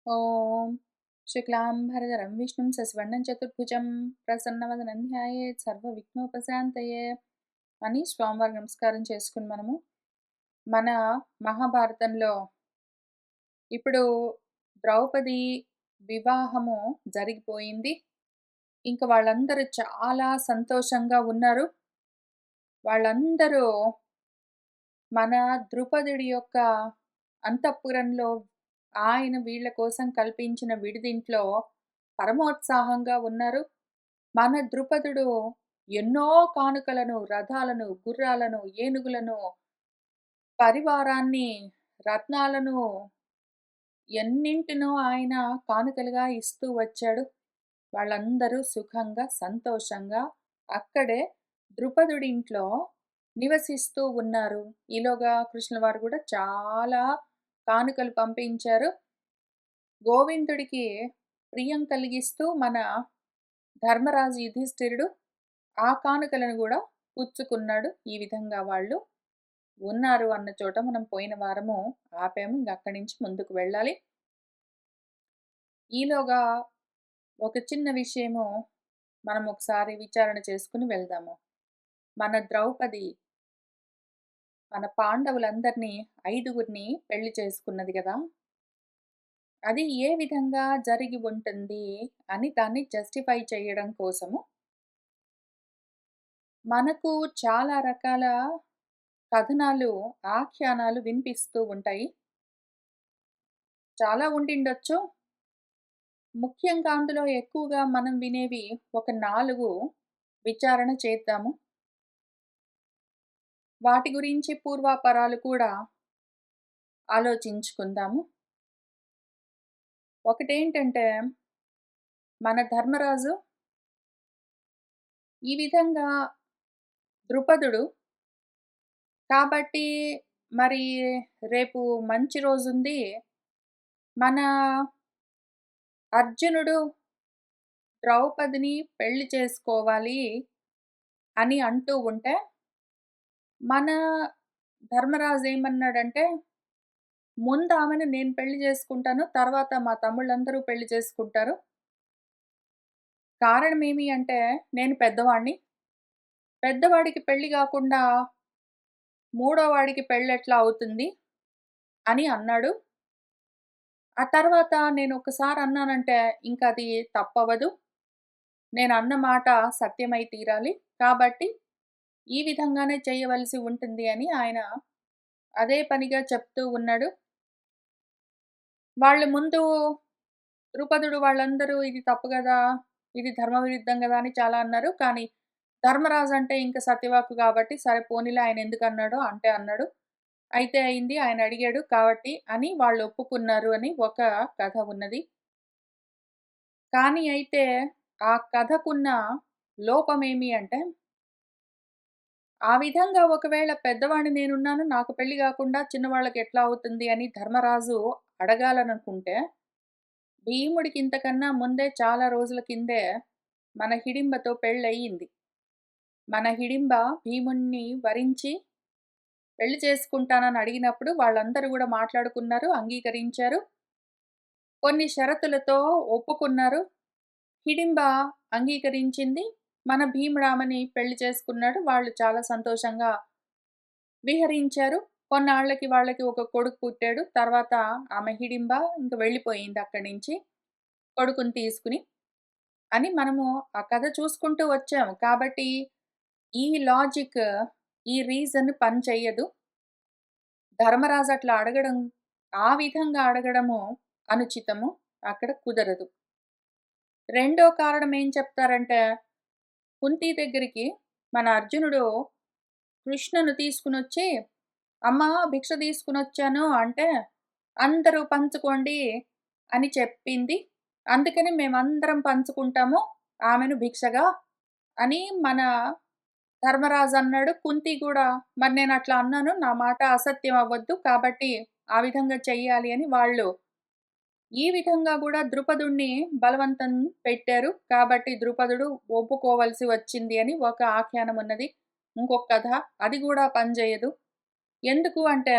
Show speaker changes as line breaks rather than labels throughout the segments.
ఓం శుక్లాంబరధరం విష్ణుం శశివర్ణం చతుర్భుజం ప్రసన్నవదనం ధ్యాయేత్ సర్వవిఘ్నోపశాంతయే అని స్వామివారికి నమస్కారం చేసుకుని మన మహాభారతంలో ఇప్పుడు ద్రౌపది వివాహము జరిగిపోయింది. ఇంక వాళ్ళందరూ చాలా సంతోషంగా ఉన్నారు. వాళ్ళందరూ మన ద్రుపదుడి యొక్క అంతఃపురంలో ఆయన వీళ్ళ కోసం కల్పించిన విడిదింట్లో పరమోత్సాహంగా ఉన్నారు. మన ద్రుపదుడు ఎన్నో కానుకలను, రథాలను, గుర్రాలను, ఏనుగులను, పరివారాన్ని, రత్నాలను ఎన్నింటినో ఆయన కానుకలుగా ఇస్తూ వచ్చాడు. వాళ్ళందరూ సుఖంగా, సంతోషంగా అక్కడే ద్రుపదుడింట్లో నివసిస్తూ ఉన్నారు. ఈలోగా కృష్ణుల వారు కూడా చాలా కానుకలు పంపించారు. గోవిందుడికి ప్రియం కలిగిస్తూ మన ధర్మరాజు యుధిష్ఠిరుడు ఆ కానుకలను కూడా పుచ్చుకున్నాడు. ఈ విధంగా వాళ్ళు ఉన్నారు అన్న చోట మనం పోయిన వారము ఆపాము. ఇంక అక్కడి నుంచి ముందుకు వెళ్ళాలి. ఈలోగా ఒక చిన్న విషయము మనం ఒకసారి విచారణ చేసుకుని వెళ్దాము. మన ద్రౌపది మన పాండవులందరినీ 5గురిని పెళ్లి చేసుకున్నది కదా! అది ఏ విధంగా జరిగి ఉంటుంది అని దాన్ని జస్టిఫై చేయడం కోసము మనకు చాలా రకాల కథనాలు, ఆఖ్యానాలు వినిపిస్తూ ఉంటాయి. చాలా ఉండిండొచ్చు. ముఖ్యంగా అందులో ఎక్కువగా మనం వినేవి ఒక 4 విచారణ చేద్దాము. వాటి గురించి పూర్వాపరాలు కూడా ఆలోచించుకుందాము. ఒకటేంటంటే మన ధర్మరాజు ఈ విధంగా ద్రుపదుడు కాబట్టి మరి రేపు మంచి రోజుంది. మన అర్జునుడు ద్రౌపదిని పెళ్లి చేసుకోవాలి అని అంటూ ఉంటే, మన ధర్మరాజు ఏమన్నాడంటే, ముందు ఆమెను నేను పెళ్లి చేసుకుంటాను. తర్వాత మా తమ్ముళ్ళందరూ పెళ్లి చేసుకుంటారు. కారణం ఏమి అంటే, నేను పెద్దవాడిని. పెద్దవాడికి పెళ్లి గాకుండా మూడో వాడికి పెళ్ళెట్లా అవుతుంది అని అన్నాడు. ఆ తర్వాత నేను ఒకసారి అన్నానంటే ఇంకది తప్పవదు. నేనన్న మాట సత్యమై తీరాలి. కాబట్టి ఈ విధంగానే చేయవలసి ఉంటుంది అని ఆయన అదే పనిగా చెప్తూ ఉన్నాడు. వాళ్ళు ముందు ద్రుపదుడు వాళ్ళందరూ ఇది తప్పు గదా! ఇది ధర్మవిరుద్ధం గదా! అని చాలా అన్నారు. కానీ ధర్మరాజు అంటే ఇంక సత్యవాక్కు గాబట్టి సరే పోనీలే ఆయన ఎందుకన్నాడో అంటే అన్నాడు. అయితే అయింది. ఆయన అడిగాడు కాబట్టి అని వాళ్ళు ఒప్పుకున్నారు అని ఒక కథ ఉన్నది. కానీ అయితే ఆ కథకున్న లోపమేమి అంటే, ఆ విధంగా ఒకవేళ పెద్దవాడిని నేనున్నాను, నాకు పెళ్లి గాకుండా చిన్నవాళ్ళకి ఎట్లా అవుతుంది అని ధర్మరాజు అడగాలనుకుంటే, భీముడికి ఇంతకన్నా ముందే చాలా రోజుల కిందే మన హిడింబతో పెళ్ళయింది. మన హిడింబ భీముడిని వరించి పెళ్లి చేసుకుంటానని అడిగినప్పుడు వాళ్ళందరూ గూడా మాట్లాడుకున్నారు, అంగీకరించారు. కొన్ని షరతులతో ఒప్పుకున్నారు. హిడింబ అంగీకరించింది. మన భీముడామెని పెళ్లి చేసుకున్నాడు. వాళ్ళు చాలా సంతోషంగా విహరించారు. కొన్నాళ్ళకి వాళ్ళకి ఒక కొడుకు పుట్టాడు. తర్వాత ఆమె హిడింబ ఇంక వెళ్ళిపోయింది అక్కడి నుంచి కొడుకుని తీసుకుని. అని మనము ఆ కథ చూసుకుంటూ వచ్చాము. కాబట్టి ఈ లాజిక్, ఈ రీజన్ పనిచెయ్యదు. ధర్మరాజు అట్లా అడగడం, ఆ విధంగా అడగడము అనుచితము. అక్కడ కుదరదు. రెండో కారణం ఏం చెప్తారంటే, కుంతీ దగ్గరికి మన అర్జునుడు కృష్ణను తీసుకొనొచ్చి, "అమ్మా భిక్ష తీసుకొనొచ్చాను" అంటే, "అందరూ పంచుకోండి" అని చెప్పింది. అందుకని మేమందరం పంచుకుంటాము ఆమెను భిక్షగా అని మన ధర్మరాజు అన్నాడు. కుంతి గూడా, "మరి నేనట్లా అన్నాను. నా మాట అసత్యం అవ్వద్దు. కాబట్టి ఆ విధంగా చెయ్యాలి" అని వాళ్ళు ఈ విధంగా గూడా ద్రుపదుడిని బలవంతం పెట్టారు. కాబట్టి ద్రుపదుడు ఒప్పుకోవలసి వచ్చింది అని ఒక ఆఖ్యానం ఉన్నది. ఇంకొక కథ అది గూడా పనిజేయదు. ఎందుకు అంటే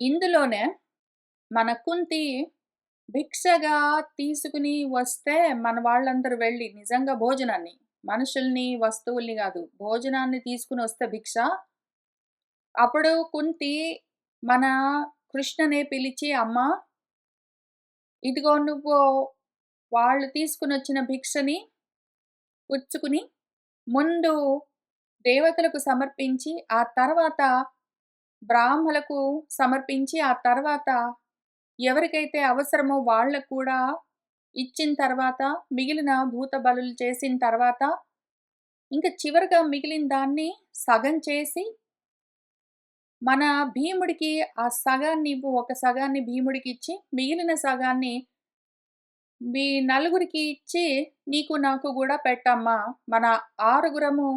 ఇందులోనే మన కుంతి భిక్షగా తీసుకుని వస్తే మన వాళ్ళందరూ వెళ్ళి నిజంగా భోజనాన్ని, మనుషుల్ని, వస్తువుల్ని గాదు. భోజనాన్ని తీసుకొనొస్తే భిక్ష, అప్పుడు కుంతి మన కృష్ణనే పిలిచి, "అమ్మా! ఇదిగో నువ్వు వాళ్ళు తీసుకొనొచ్చిన భిక్షని పుచ్చుకుని, ముందు దేవతలకు సమర్పించి, ఆ తర్వాత బ్రాహ్మలకు సమర్పించి, ఆ తర్వాత ఎవరికైతే అవసరమో వాళ్ళకి కూడా ఇచ్చిన తర్వాత, మిగిలిన భూత బలులు చేసిన తర్వాత, ఇంక చివరగా మిగిలిన దాన్ని సగం చేసి, మన భీముడికి ఆ సగాన్నివ్వు, ఒక సగాన్ని భీముడికిచ్చి, మిగిలిన సగాన్ని మీ నలుగురికి ఇచ్చి, నీకు నాకు గూడా పెట్టమ్మా. మన ఆరుగురము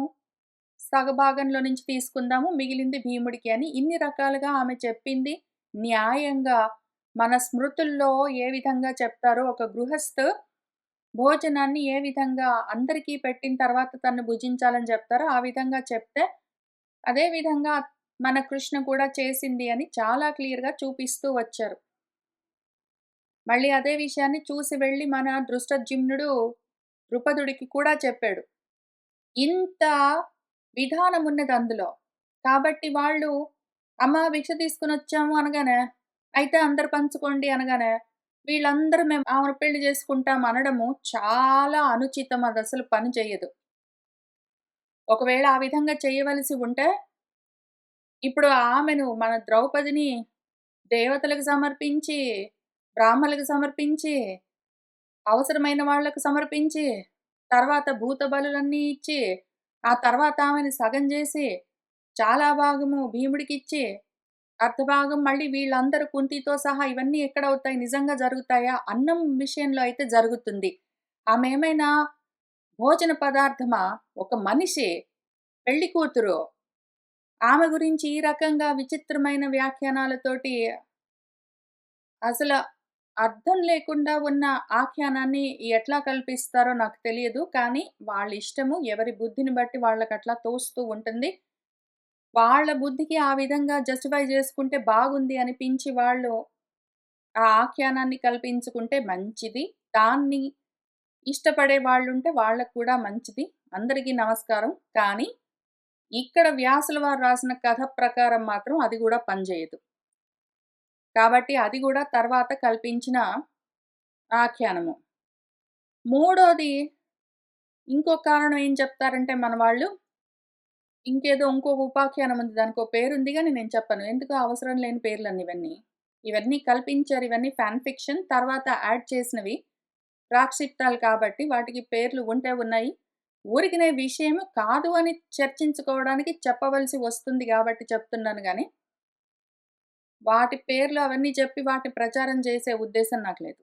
సగభాగంలో నుంచి తీసుకుందాము. మిగిలింది భీముడికి" అని ఇన్ని రకాలుగా ఆమె చెప్పింది. న్యాయంగా మన స్మృతుల్లో ఏ విధంగా చెప్తారో ఒక గృహస్థు భోజనాన్ని ఏ విధంగా అందరికీ పెట్టిన తర్వాత తను భుజించాలని చెప్తారో, ఆ విధంగా చెప్తే, అదే విధంగా మన కృష్ణ కూడా చేసింది అని చాలా క్లియర్‌గా చూపిస్తూ వచ్చారు. మళ్ళీ అదే విషయాన్ని చూసి వెళ్లి మన దృష్టద్యుమ్నుడు ద్రుపదుడికి కూడా చెప్పాడు. ఇంత విధానమున్నది అందులో. కాబట్టి వాళ్ళు "అమ్మ భిక్ష తీసుకొనొచ్చాము" అనగానే, "అయితే అందరూ పంచుకోండి" అనగానే, వీళ్ళందరూ మేము ఆమెను పెళ్లి చేసుకుంటాం అనడము చాలా అనుచితం. అదసలు పని చెయ్యదు. ఒకవేళ ఆ విధంగా చేయవలసి ఉంటే, ఇప్పుడు ఆమెను మన ద్రౌపదిని దేవతలకు సమర్పించి, బ్రాహ్మణులకు సమర్పించి, అవసరమైన వాళ్ళకు సమర్పించి, తర్వాత భూత బలులన్నీ ఇచ్చి, ఆ తర్వాత ఆమెని సగం జేసి, చాలా భాగము భీముడికిచ్చి, అర్ధభాగం మళ్ళీ వీళ్ళందరూ కుంతితో సహా ఇవన్నీ ఎక్కడవుతాయి? నిజంగా జరుగుతాయా? అన్నం విషయంలో అయితే జరుగుతుంది. ఆమేమైనా భోజన పదార్థమా? ఒక మనిషి, పెళ్లి కూతురు. ఆమె గురించి ఈ రకంగా విచిత్రమైన వ్యాఖ్యానాలతోటి అసల అర్థం లేకుండా ఉన్న ఆఖ్యానాన్ని ఎట్లా కల్పిస్తారో నాకు తెలియదు. కానీ వాళ్ళిష్టము. ఎవరి బుద్ధిని బట్టి వాళ్ళకట్లా తోస్తూ ఉంటుంది. వాళ్ళ బుద్ధికి ఆ విధంగా జస్టిఫై చేసుకుంటే బాగుంది అనిపించి వాళ్ళు ఆ ఆఖ్యానాన్ని కల్పించుకుంటే మంచిది. దాన్ని ఇష్టపడే వాళ్ళుంటే వాళ్ళకి కూడా మంచిది. అందరికీ నమస్కారం. కానీ ఇక్కడ వ్యాసుల వారు రాసిన కథ ప్రకారం మాత్రం అది గూడా పనిజేయదు. కాబట్టి అది గూడా తర్వాత కల్పించిన ఆఖ్యానము. మూడోది ఇంకో కారణం ఏం చెప్తారంటే మన వాళ్ళు, ఇంకొక ఉపాఖ్యానం ఉంది. దానికో పేరుంది గానీ నేను చెప్పను. ఎందుకు అవసరం లేని పేర్లన్నీ ఇవన్నీ. ఇవన్నీ కల్పించారు. ఇవన్నీ ఫ్యాన్ ఫిక్షన్. తర్వాత యాడ్ చేసినవి. ప్రాక్షిప్తాలు కాబట్టి వాటికి పేర్లు ఉంటే ఉన్నాయి. ఊరికినే విషయం కాదు అని చర్చించుకోవడానికి చెప్పవలసి వస్తుంది గాబట్టి చెప్తున్నాను గానీ, వాటి పేర్లు అవన్నీ చెప్పి వాటిని ప్రచారం చేసే ఉద్దేశం నాకు లేదు.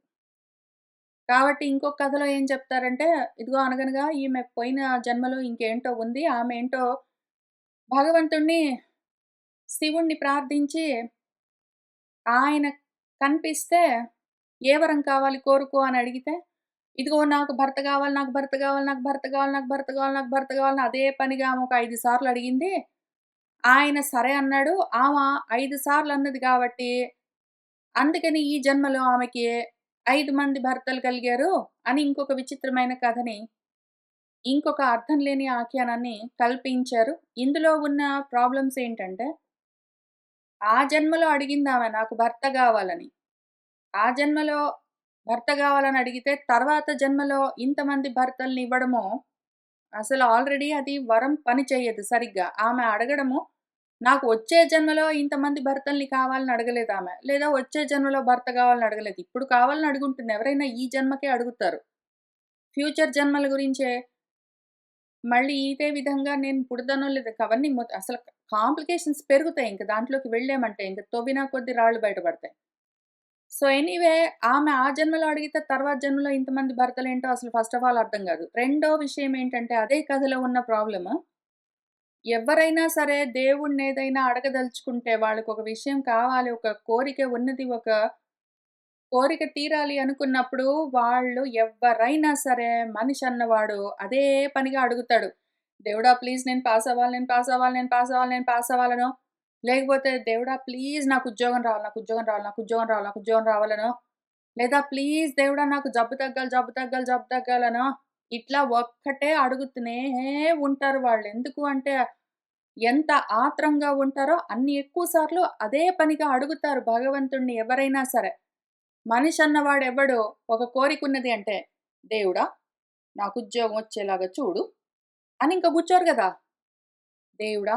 కాబట్టి ఇంకొక కథలో ఏం చెప్తారంటే, ఇదిగో అనగనగా ఈమె పోయిన జన్మలో ఇంకేంటో ఉంది. ఆమె ఏంటో భగవంతుడిని, శివుడిని ప్రార్థించి ఆయన కనిపిస్తే, "ఏ వరం కావాలి కోరుకో" అని అడిగితే, "ఇదిగో నాకు భర్త గావాలి, నాకు భర్త గావాలి, నాకు భర్త గావాలి, నాకు భర్త గావాలి, నాకు భర్త గావాలి" అని అదే పనిగా ఆమె ఒక 5 సార్లు అడిగింది. ఆయన సరే అన్నాడు. ఆమ 5 సార్లు అన్నది కాబట్టి, అందుకని ఈ జన్మలో ఆమెకి 5 మంది భర్తలు కలిగారు అని ఇంకొక విచిత్రమైన కథని, ఇంకొక అర్థం లేని ఆఖ్యానాన్ని కల్పించారు. ఇందులో ఉన్న ప్రాబ్లమ్స్ ఏంటంటే, ఆ జన్మలో అడిగిందామె నాకు భర్త గావాలని. ఆ జన్మలో భర్త గావాలని అడిగితే, తర్వాత జన్మలో ఇంతమంది భర్తల్ని ఇవ్వడము, అసలు ఆల్రెడీ అది వరం పని చెయ్యదు సరిగ్గా. ఆమె అడగడము, నాకు వచ్చే జన్మలో ఇంతమంది భర్తల్ని కావాలని అడగలేదామె. లేదా వచ్చే జన్మలో భర్త గావాలని అడగలేదు. ఇప్పుడు కావాలని అడుగుంటుంది. ఎవరైనా ఈ జన్మకే అడుగుతారు. ఫ్యూచర్ జన్మల గురించే మళ్ళీ ఇదే విధంగా నేను పుడతానో లేదో అవన్నీ అసలు కాంప్లికేషన్స్ పెరుగుతాయి ఇంక దాంట్లోకి వెళ్ళామంటే. ఇంక తవ్వినా కొద్దీ రాళ్ళు బయటపడతాయి. సో, ఎనీవే ఆమె ఆ జన్మలో అడిగితే తర్వాత జన్మలో ఇంతమంది భర్తలేంటో అసలు ఫస్ట్ ఆఫ్ ఆల్ అర్థం గాదు. రెండో విషయం ఏంటంటే అదే కథలో ఉన్న ప్రాబ్లము, ఎవ్వరైనా సరే దేవుడినేదైనా అడగదలుచుకుంటే వాళ్ళకొక విషయం కావాలి, ఒక కోరిక ఉన్నది, ఒక కోరిక తీరాలి అనుకున్నప్పుడు వాళ్ళు ఎవ్వరైనా సరే మనిషి అన్నవాడు అదే పనిగా అడుగుతాడు. దేవుడా ప్లీజ్ నేను పాస్ అవ్వాలి, నేను పాస్ అవ్వాలి, నేను పాస్ అవ్వాలి, నేను పాస్ అవ్వాలనో, లేకపోతే దేవుడా ప్లీజ్ నాకు ఉద్యోగం రావాలి, నాకు ఉద్యోగం రావాలి, నాకు ఉద్యోగం రావాలి, నాకు ఉద్యోగం రావాలనో, లేదా ప్లీజ్ దేవుడా నాకు జబ్బు తగ్గాలి, జబ్బు తగ్గాలి, జబ్బు తగ్గాలనో ఇట్లా ఒక్కటే అడుగుతూనే ఉంటారు వాళ్ళు. ఎందుకు అంటే ఎంత ఆత్రంగా ఉంటారో అన్ని ఎక్కువ సార్లు అదే పనిగా అడుగుతారు భగవంతుడిని ఎవరైనా సరే. మనిషి అన్నవాడెవ్వడు ఒక కోరికున్నది అంటే, దేవుడా నాకు ఉద్యోగం వచ్చేలాగా చూడు అని ఇంక కూర్చోరు గదా! దేవుడా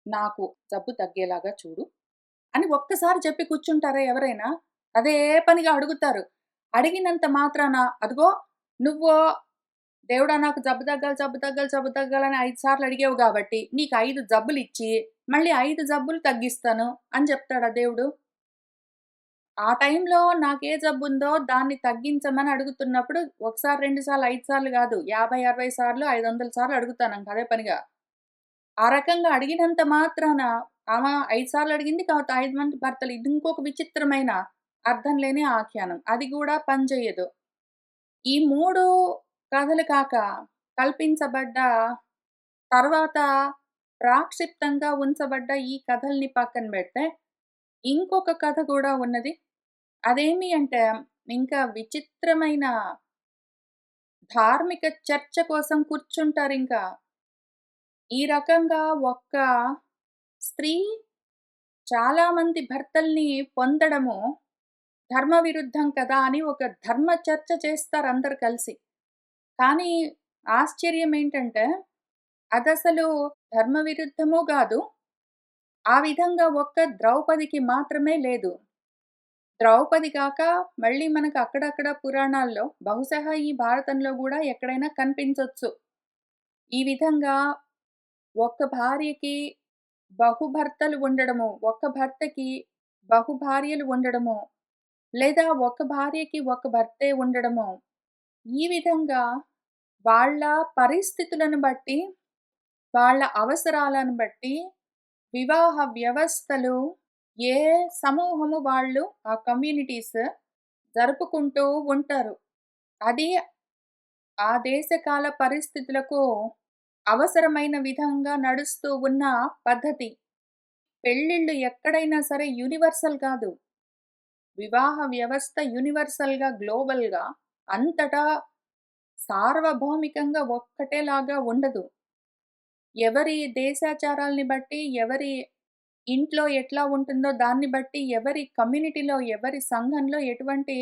నాకు జబ్బు తగ్గేలాగా చూడు అని ఒక్కసారి చెప్పి కూర్చుంటారా ఎవరైనా? అదే పనిగా అడుగుతారు. అడిగినంత మాత్రాన అదిగో నువ్వు దేవుడా నాకు జబ్బు తగ్గాలి, జబ్బు తగ్గాలి, జబ్బు తగ్గాలని 5 సార్లు అడిగావు గాబట్టి, నీకు 5 జబ్బులిచ్చి, మళ్ళీ 5 జబ్బులు తగ్గిస్తాను అని చెప్తాడా దేవుడు? ఆ టైంలో నాకే జబ్బుందో దాన్ని తగ్గించమని అడుగుతున్నప్పుడు ఒకసారి, 2 సార్లు, 5 సార్లు గాదు. 50, 60 సార్లు, 500 సార్లు అడుగుతాను ఇంక అదే పనిగా. ఆ రకంగా అడిగినంత మాత్రాన ఆమె 5 సార్లు అడిగింది కాబట్టి 5 మంది భర్తలు. ఇది ఇంకొక విచిత్రమైన అర్థం లేని ఆఖ్యానం. అది గూడా పనిచెయ్యదు. ఈ 3 కథలు కాక కల్పించబడ్డ తర్వాత ప్రాక్షిప్తంగా ఉంచబడ్డ ఈ కథల్ని పక్కన బెడితే, ఇంకొక కథ గూడా ఉన్నది. అదేమి అంటే, ఇంకా విచిత్రమైన ధార్మిక చర్చ కోసం కూర్చుంటారింకా. ఈ రకంగా ఒక్క స్త్రీ చాలా మంది భర్తల్ని పొందడము ధర్మ విరుద్ధం కదా! అని ఒక ధర్మ చర్చ చేస్తారందరూ కలిసి. కానీ ఆశ్చర్యమేంటంటే, అదసలు ధర్మ విరుద్ధము గాదు. ఆ విధంగా ఒక్క ద్రౌపదికి మాత్రమే లేదు. ద్రౌపది కాక మళ్ళీ మనకు అక్కడక్కడ పురాణాల్లో బహుశಃ ఈ భారతంలో గూడా ఎక్కడైనా కనిపించొచ్చు. ఈ విధంగా ఒక్క భార్యకి బహుభర్తలు ఉండడము, ఒక్క భర్తకి బహుభార్యలు ఉండడము, లేదా ఒక భార్యకి ఒక భర్తే ఉండడము. ఈ విధంగా వాళ్ళ పరిస్థితులను బట్టి, వాళ్ళ అవసరాలను బట్టి వివాహ వ్యవస్థలు ఏ సమూహము వాళ్ళు ఆ కమ్యూనిటీస్ జరుపుకుంటూ ఉంటారు. అది ఆ దేశ కాల పరిస్థితులకు అవసరమైన విధంగా నడుస్తూ ఉన్న పద్ధతి. పెళ్ళిళ్ళు ఎక్కడైనా సరే యూనివర్సల్ కాదు. వివాహ వ్యవస్థ యూనివర్సల్‌గా, గ్లోబల్‌గా అంతటా సార్వభౌమికంగా ఒక్కటేలాగా ఉండదు. ఎవరి దేశాచారాల్ని బట్టి, ఎవరి ఇంట్లో ఎట్లా ఉంటుందో దాన్ని బట్టి, ఎవరి కమ్యూనిటీలో, ఎవరి సంఘంలో ఎటువంటి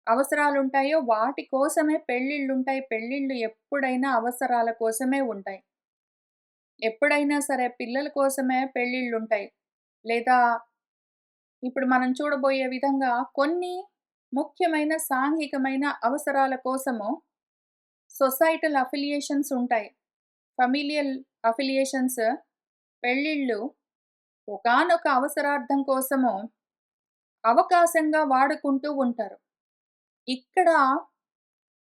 అవసరాలుంటాయో వాటి కోసమే పెళ్ళిళ్ళుంటాయి. పెళ్ళిళ్ళు ఎప్పుడైనా అవసరాల కోసమే ఉంటాయి. ఎప్పుడైనా సరే పిల్లల కోసమే పెళ్ళిళ్ళుంటాయి. లేదా ఇప్పుడు మనం చూడబోయే విధంగా కొన్ని ముఖ్యమైన సాంఘికమైన అవసరాల కోసము సొసైటల్ అఫిలియేషన్స్ ఉంటాయి. ఫమిలియల్ అఫిలియేషన్స్ పెళ్ళిళ్ళు ఒకానొక అవసరార్థం కోసము అవకాశంగా వాడుకుంటూ ఉంటారు. ఇక్కడ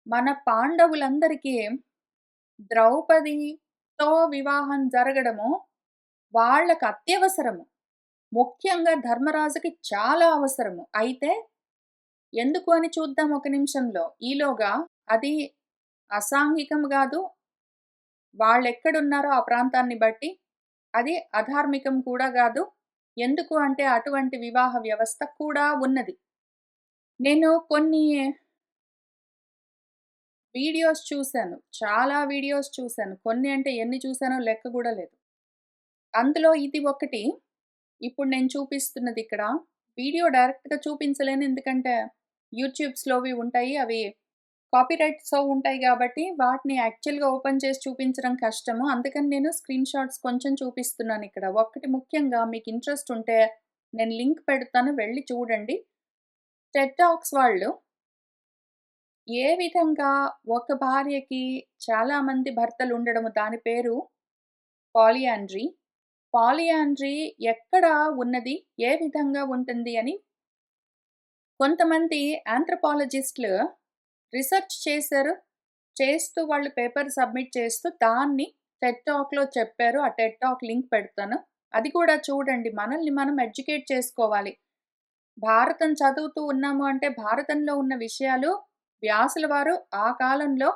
మన పాండవులందరికీ ద్రౌపదితో వివాహం జరగడము వాళ్ళకి అత్యవసరము. ముఖ్యంగా ధర్మరాజుకి చాలా అవసరము. అయితే ఎందుకు అని చూద్దాం ఒక నిమిషంలో. ఈలోగా అది అసాంఘికం గాదు. వాళ్ళెక్కడున్నారో ఆ ప్రాంతాన్ని బట్టి అది అధార్మికం కూడా గాదు. ఎందుకు అంటే అటువంటి వివాహ వ్యవస్థ కూడా ఉన్నది. నేను కొన్ని వీడియోస్ చూసాను. చాలా వీడియోస్ చూసాను. కొన్ని అంటే ఎన్ని చూసానో లెక్క గూడా లేదు. అందులో ఇది ఒకటి. ఇప్పుడు నేను చూపిస్తున్నదిక్కడ. వీడియో డైరెక్ట్‌గా చూపించలేను. ఎందుకంటే యూట్యూబ్స్‌లోవి ఉంటాయి. అవి కాపీరైట్స్‌తో ఉంటాయి గాబట్టి వాటిని యాక్చువల్‌గా ఓపెన్ చేసి చూపించడం కష్టము. అందుకని నేను స్క్రీన్ షాట్స్ కొంచెం చూపిస్తున్నానిక్కడ. ఒక్కటి ముఖ్యంగా మీకు ఇంట్రెస్ట్ ఉంటే నేను లింక్ పెడతాను వెళ్లి చూడండి. టెడ్ టాక్స్ వాళ్ళు ఏ విధంగా ఒక భార్యకి చాలా మంది భర్తలుండడము దాని పేరు పాలియాండ్రీ. పాలియాండ్రీ ఎక్కడ ఉన్నది? ఏ విధంగా ఉంటుంది అని కొంతమంది ఆంథ్రోపాలజిస్ట్‌లు రిసర్చ్ చేశారు. చేస్తూ వాళ్ళు పేపర్ సబ్మిట్ చేస్తూ దాన్ని టెడ్ టాక్‌లో చెప్పారు. ఆ టెడ్ టాక్ లింక్ పెడతాను. అది కూడా చూడండి. మనల్ని మనం ఎడ్యుకేట్ చేసుకోవాలి. భారతం చదువుతూ ఉన్నాము అంటే భారతంలో ఉన్న విషయాలు వ్యాసుల వారు ఆ కాలంలో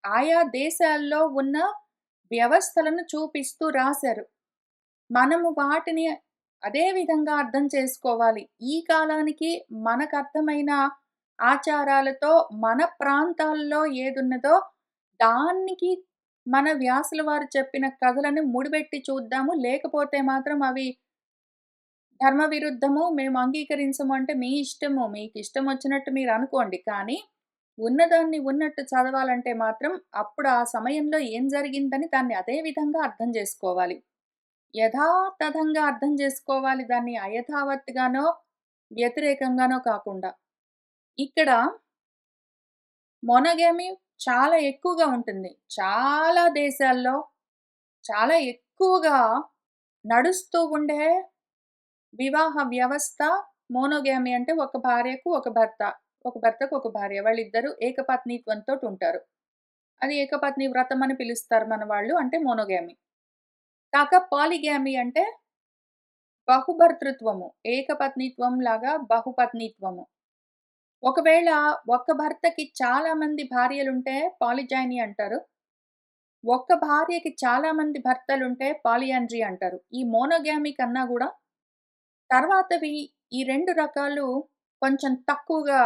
ఆయా దేశాల్లో ఉన్న వ్యవస్థలను చూపిస్తూ రాశారు. మనము వాటిని అదే విధంగా అర్థం చేసుకోవాలి. ఈ కాలానికి మనకర్థమైన ఆచారాలతో మన ప్రాంతాల్లో ఏదున్నదో దానికి మన వ్యాసుల వారు చెప్పిన కథలను ముడిపెట్టి చూద్దాము. లేకపోతే మాత్రం అవి ధర్మ విరుద్ధము, మేము అంగీకరించము అంటే మీ ఇష్టము. మీకిష్టమొచ్చినట్టు మీరనుకోండి. కానీ ఉన్నదాన్ని ఉన్నట్టు చదవాలంటే మాత్రం అప్పుడు ఆ సమయంలో ఏం జరిగిందని దాన్ని అదే విధంగా అర్థం జేసుకోవాలి. యథాతథంగా అర్థం జేసుకోవాలి. దాన్ని అయథావత్తుగానో, వ్యతిరేకంగానో కాకుండా. ఇక్కడ మోనోగామి చాలా ఎక్కువగా ఉంటుంది. చాలా దేశాల్లో చాలా ఎక్కువగా నడుస్తూ ఉండే వివాహ వ్యవస్థ మోనోగామి అంటే ఒక భార్యకు ఒక భర్త. ఒక భర్తకు ఒక భార్య. వాళ్ళిద్దరూ ఏకపత్నిత్వంతోటుంటారు. అది ఏకపత్ని వ్రతం అని పిలుస్తారు మన వాళ్ళు. అంటే మోనోగామి. పాలిగామి అంటే బహుభర్తృత్వము. ఏకపత్నిత్వం లాగా బహుపత్నిత్వము. ఒకవేళ ఒక్క భర్తకి చాలా మంది భార్యలుంటే పాలిజైనీ అంటారు. ఒక్క భార్యకి చాలా మంది భర్తలుంటే పాలియాండ్రీ అంటారు. ఈ మోనోగామి కన్నా గూడా తర్వాతవి ఈ 2 రకాలు కొంచెం తక్కువగా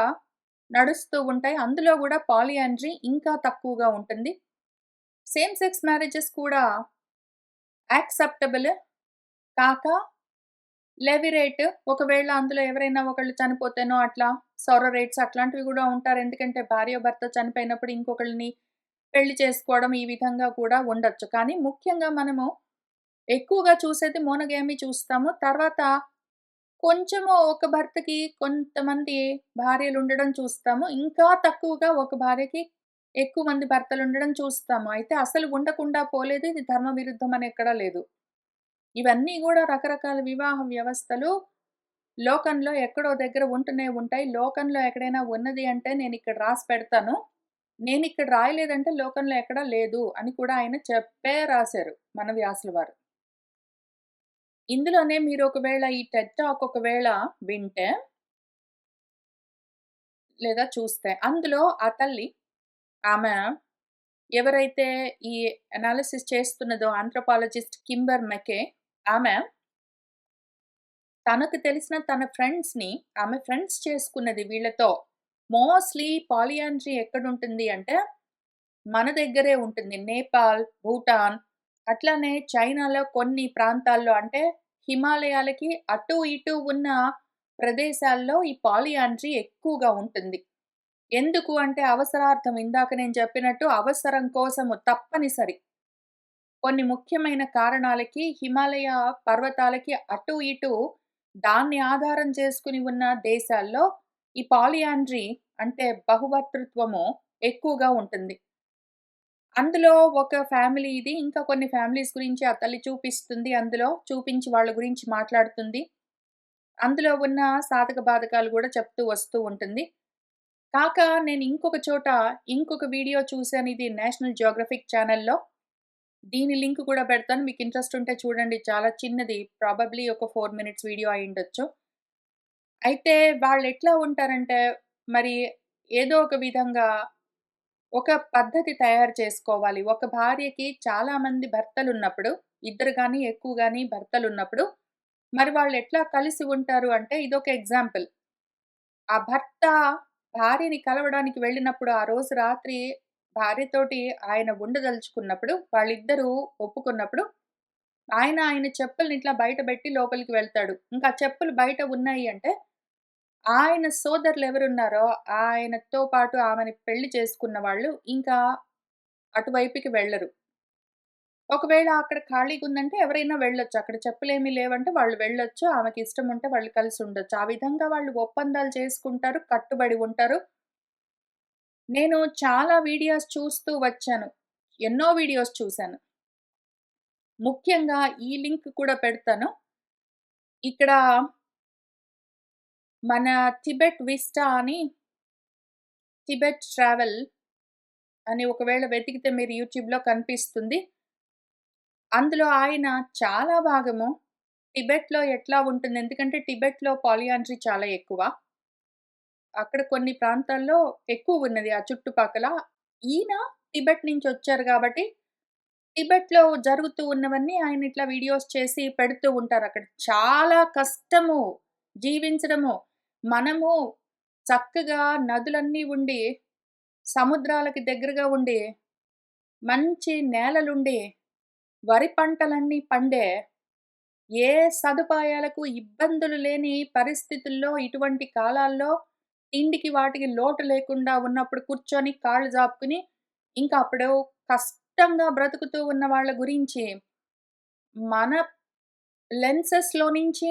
నడుస్తూ ఉంటాయి. అందులో గూడా పాలియాండ్రీ ఇంకా తక్కువగా ఉంటుంది. సేమ్ సెక్స్ మ్యారేజెస్ కూడా యాక్సెప్టబుల్. కాక లెవిరేట్ ఒకవేళ అందులో ఎవరైనా ఒకళ్ళు చనిపోతేనో అట్లా సొరొరేట్స్ అట్లాంటివి గూడా ఉంటారు. ఎందుకంటే భార్య, భర్త చనిపోయినప్పుడు ఇంకొకళ్ళని పెళ్లి చేసుకోవడం ఈ విధంగా కూడా ఉండొచ్చు. కానీ ముఖ్యంగా మనము ఎక్కువగా చూసేది మోనోగామి చూస్తాము. తర్వాత కొంచెము ఒక భర్తకి కొంతమంది భార్యలుండడం చూస్తాము. ఇంకా తక్కువగా ఒక భార్యకి ఎక్కువ మంది భర్తలుండడం చూస్తాము. అయితే అసలు ఉండకుండా పోలేదు. ఇది ధర్మ విరుద్ధం అని ఎక్కడా లేదు. ఇవన్నీ గూడా రకరకాల వివాహ వ్యవస్థలు లోకంలో ఎక్కడో దగ్గర ఉంటూనే ఉంటాయి. లోకంలో ఎక్కడైనా ఉన్నది అంటే నేనిక్కడ రాసి పెడతాను. నేనిక్కడ రాయలేదంటే లోకంలో ఎక్కడా లేదు అని కూడా ఆయన చెప్పే రాశారు మన వ్యాసుల వారు. ఇందులోనే మీరు ఒకవేళ ఈ టెడ్ టాక్ ఒకవేళ వింటే లేదా చూస్తే అందులో ఆ తల్లి ఆమె ఎవరైతే ఈ అనాలిసిస్ చేస్తున్నదో ఆంథ్రోపాలజిస్ట్ కింబర్ మెకే ఆమె తనకు తెలిసిన తన ఫ్రెండ్స్‌ని ఆమె ఫ్రెండ్స్ చేసుకున్నది వీళ్ళతో. మోస్ట్‌లీ పాలియాండ్రీ ఎక్కడుంటుంది అంటే, మన దగ్గరే ఉంటుంది. నేపాల్, భూటాన్ అట్లానే చైనాలో కొన్ని ప్రాంతాల్లో అంటే, హిమాలయాలకి అటు ఇటు ఉన్న ప్రదేశాల్లో ఈ పాలియాండ్రీ ఎక్కువగా ఉంటుంది. ఎందుకు అంటే అవసరార్థం ఇందాక నేను చెప్పినట్టు అవసరం కోసము తప్పనిసరి. కొన్ని ముఖ్యమైన కారణాలకి హిమాలయ పర్వతాలకి అటు ఇటు దాన్ని ఆధారం చేసుకొని ఉన్న దేశాల్లో ఈ పాలియాండ్రీ అంటే బహుభర్తృత్వము ఎక్కువగా ఉంటుంది. అందులో ఒక ఫ్యామిలీ ఇది. ఇంకా కొన్ని ఫ్యామిలీస్ గురించి ఆ తల్లి చూపిస్తుంది. అందులో చూపించి వాళ్ళ గురించి మాట్లాడుతుంది. అందులో ఉన్న సాధక బాధకాలు గూడా చెప్తూ వస్తూ ఉంటుంది. కాక నేను ఇంకొక చోట ఇంకొక వీడియో చూసాను. ఇది నేషనల్ జియోగ్రఫిక్ ఛానెల్‌లో. దీని లింక్ కూడా పెడతాను. మీకు ఇంట్రెస్ట్ ఉంటే చూడండి. చాలా చిన్నది. ప్రాబబ్లీ ఒక 4 మినిట్స్ వీడియో అయ్యుండొచ్చు. అయితే వాళ్ళెట్లా ఉంటారంటే, మరి ఏదో ఒక విధంగా ఒక పద్ధతి తయారు చేసుకోవాలి. ఒక భార్యకి చాలా మంది భర్తలున్నప్పుడు, ఇద్దరు గాని, ఎక్కువ గాని భర్తలున్నప్పుడు, మరి వాళ్ళెట్లా కలిసి ఉంటారు అంటే ఇదొక ఎగ్జాంపుల్. ఆ భర్త భార్యని కలవడానికి వెళ్ళినప్పుడు ఆ రోజు రాత్రి భార్యతోటి ఆయన ఉండదలుచుకున్నప్పుడు, వాళ్ళిద్దరూ ఒప్పుకున్నప్పుడు, ఆయన చెప్పుల్ని ఇట్లా బయట బెట్టి లోపలికి వెళ్తాడు. ఇంకా చెప్పులు బయట ఉన్నాయి అంటే, ఆయన సోదరులెవరున్నారో ఆయనతో పాటు ఆమెని పెళ్లి చేసుకున్న వాళ్ళు ఇంకా అటువైపుకి వెళ్ళరు. ఒకవేళ అక్కడ ఖాళీగుందంటే ఎవరైనా వెళ్ళొచ్చు. అక్కడ చెప్పులేమి లేవంటే వాళ్ళు వెళ్ళొచ్చు. ఆమెకిష్టముంటే వాళ్ళు కలిసుండొచ్చు. ఆ విధంగా వాళ్ళు ఒప్పందాలు చేసుకుంటారు. కట్టుబడి ఉంటారు. నేను చాలా వీడియోస్ చూస్తూ వచ్చాను. ఎన్నో వీడియోస్ చూసాను. ముఖ్యంగా ఈ లింక్ కూడా పెడతాను. ఇక్కడ మన టిబెట్ విస్టా అని టిబెట్ ట్రావెల్ అని ఒకవేళ వెతికితే మీరు యూట్యూబ్‌లో కనిపిస్తుంది. అందులో ఆయన చాలా భాగము టిబెట్‌లో ఎట్లా ఉంటుంది ఎందుకంటే టిబెట్‌లో పాలియాండ్రీ చాలా ఎక్కువ. అక్కడ కొన్ని ప్రాంతాల్లో ఎక్కువున్నది ఆ చుట్టుపక్కల. ఈయన టిబెట్ నుంచొచ్చారు గాబట్టి టిబెట్‌లో జరుగుతూ ఉన్నవన్నీ ఆయన ఇట్లా వీడియోస్ చేసి పెడుతూ ఉంటారు. అక్కడ చాలా కష్టము జీవించడము. మనము చక్కగా నదులన్నీ ఉండి, సముద్రాలకి దగ్గరగా ఉండి, మంచి నేలలుండి, వరి పంటలన్నీ పండే, ఏ సదుపాయాలకు ఇబ్బందులు లేని పరిస్థితుల్లో ఇటువంటి కాలాల్లో తిండికి వాటికి లోటు లేకుండా ఉన్నప్పుడు కూర్చొని కాళ్ళు జాపుకుని, ఇంకా అప్పుడు కష్టంగా బ్రతుకుతూ ఉన్న వాళ్ళ గురించి మన లెన్సెస్‌లో నుంచి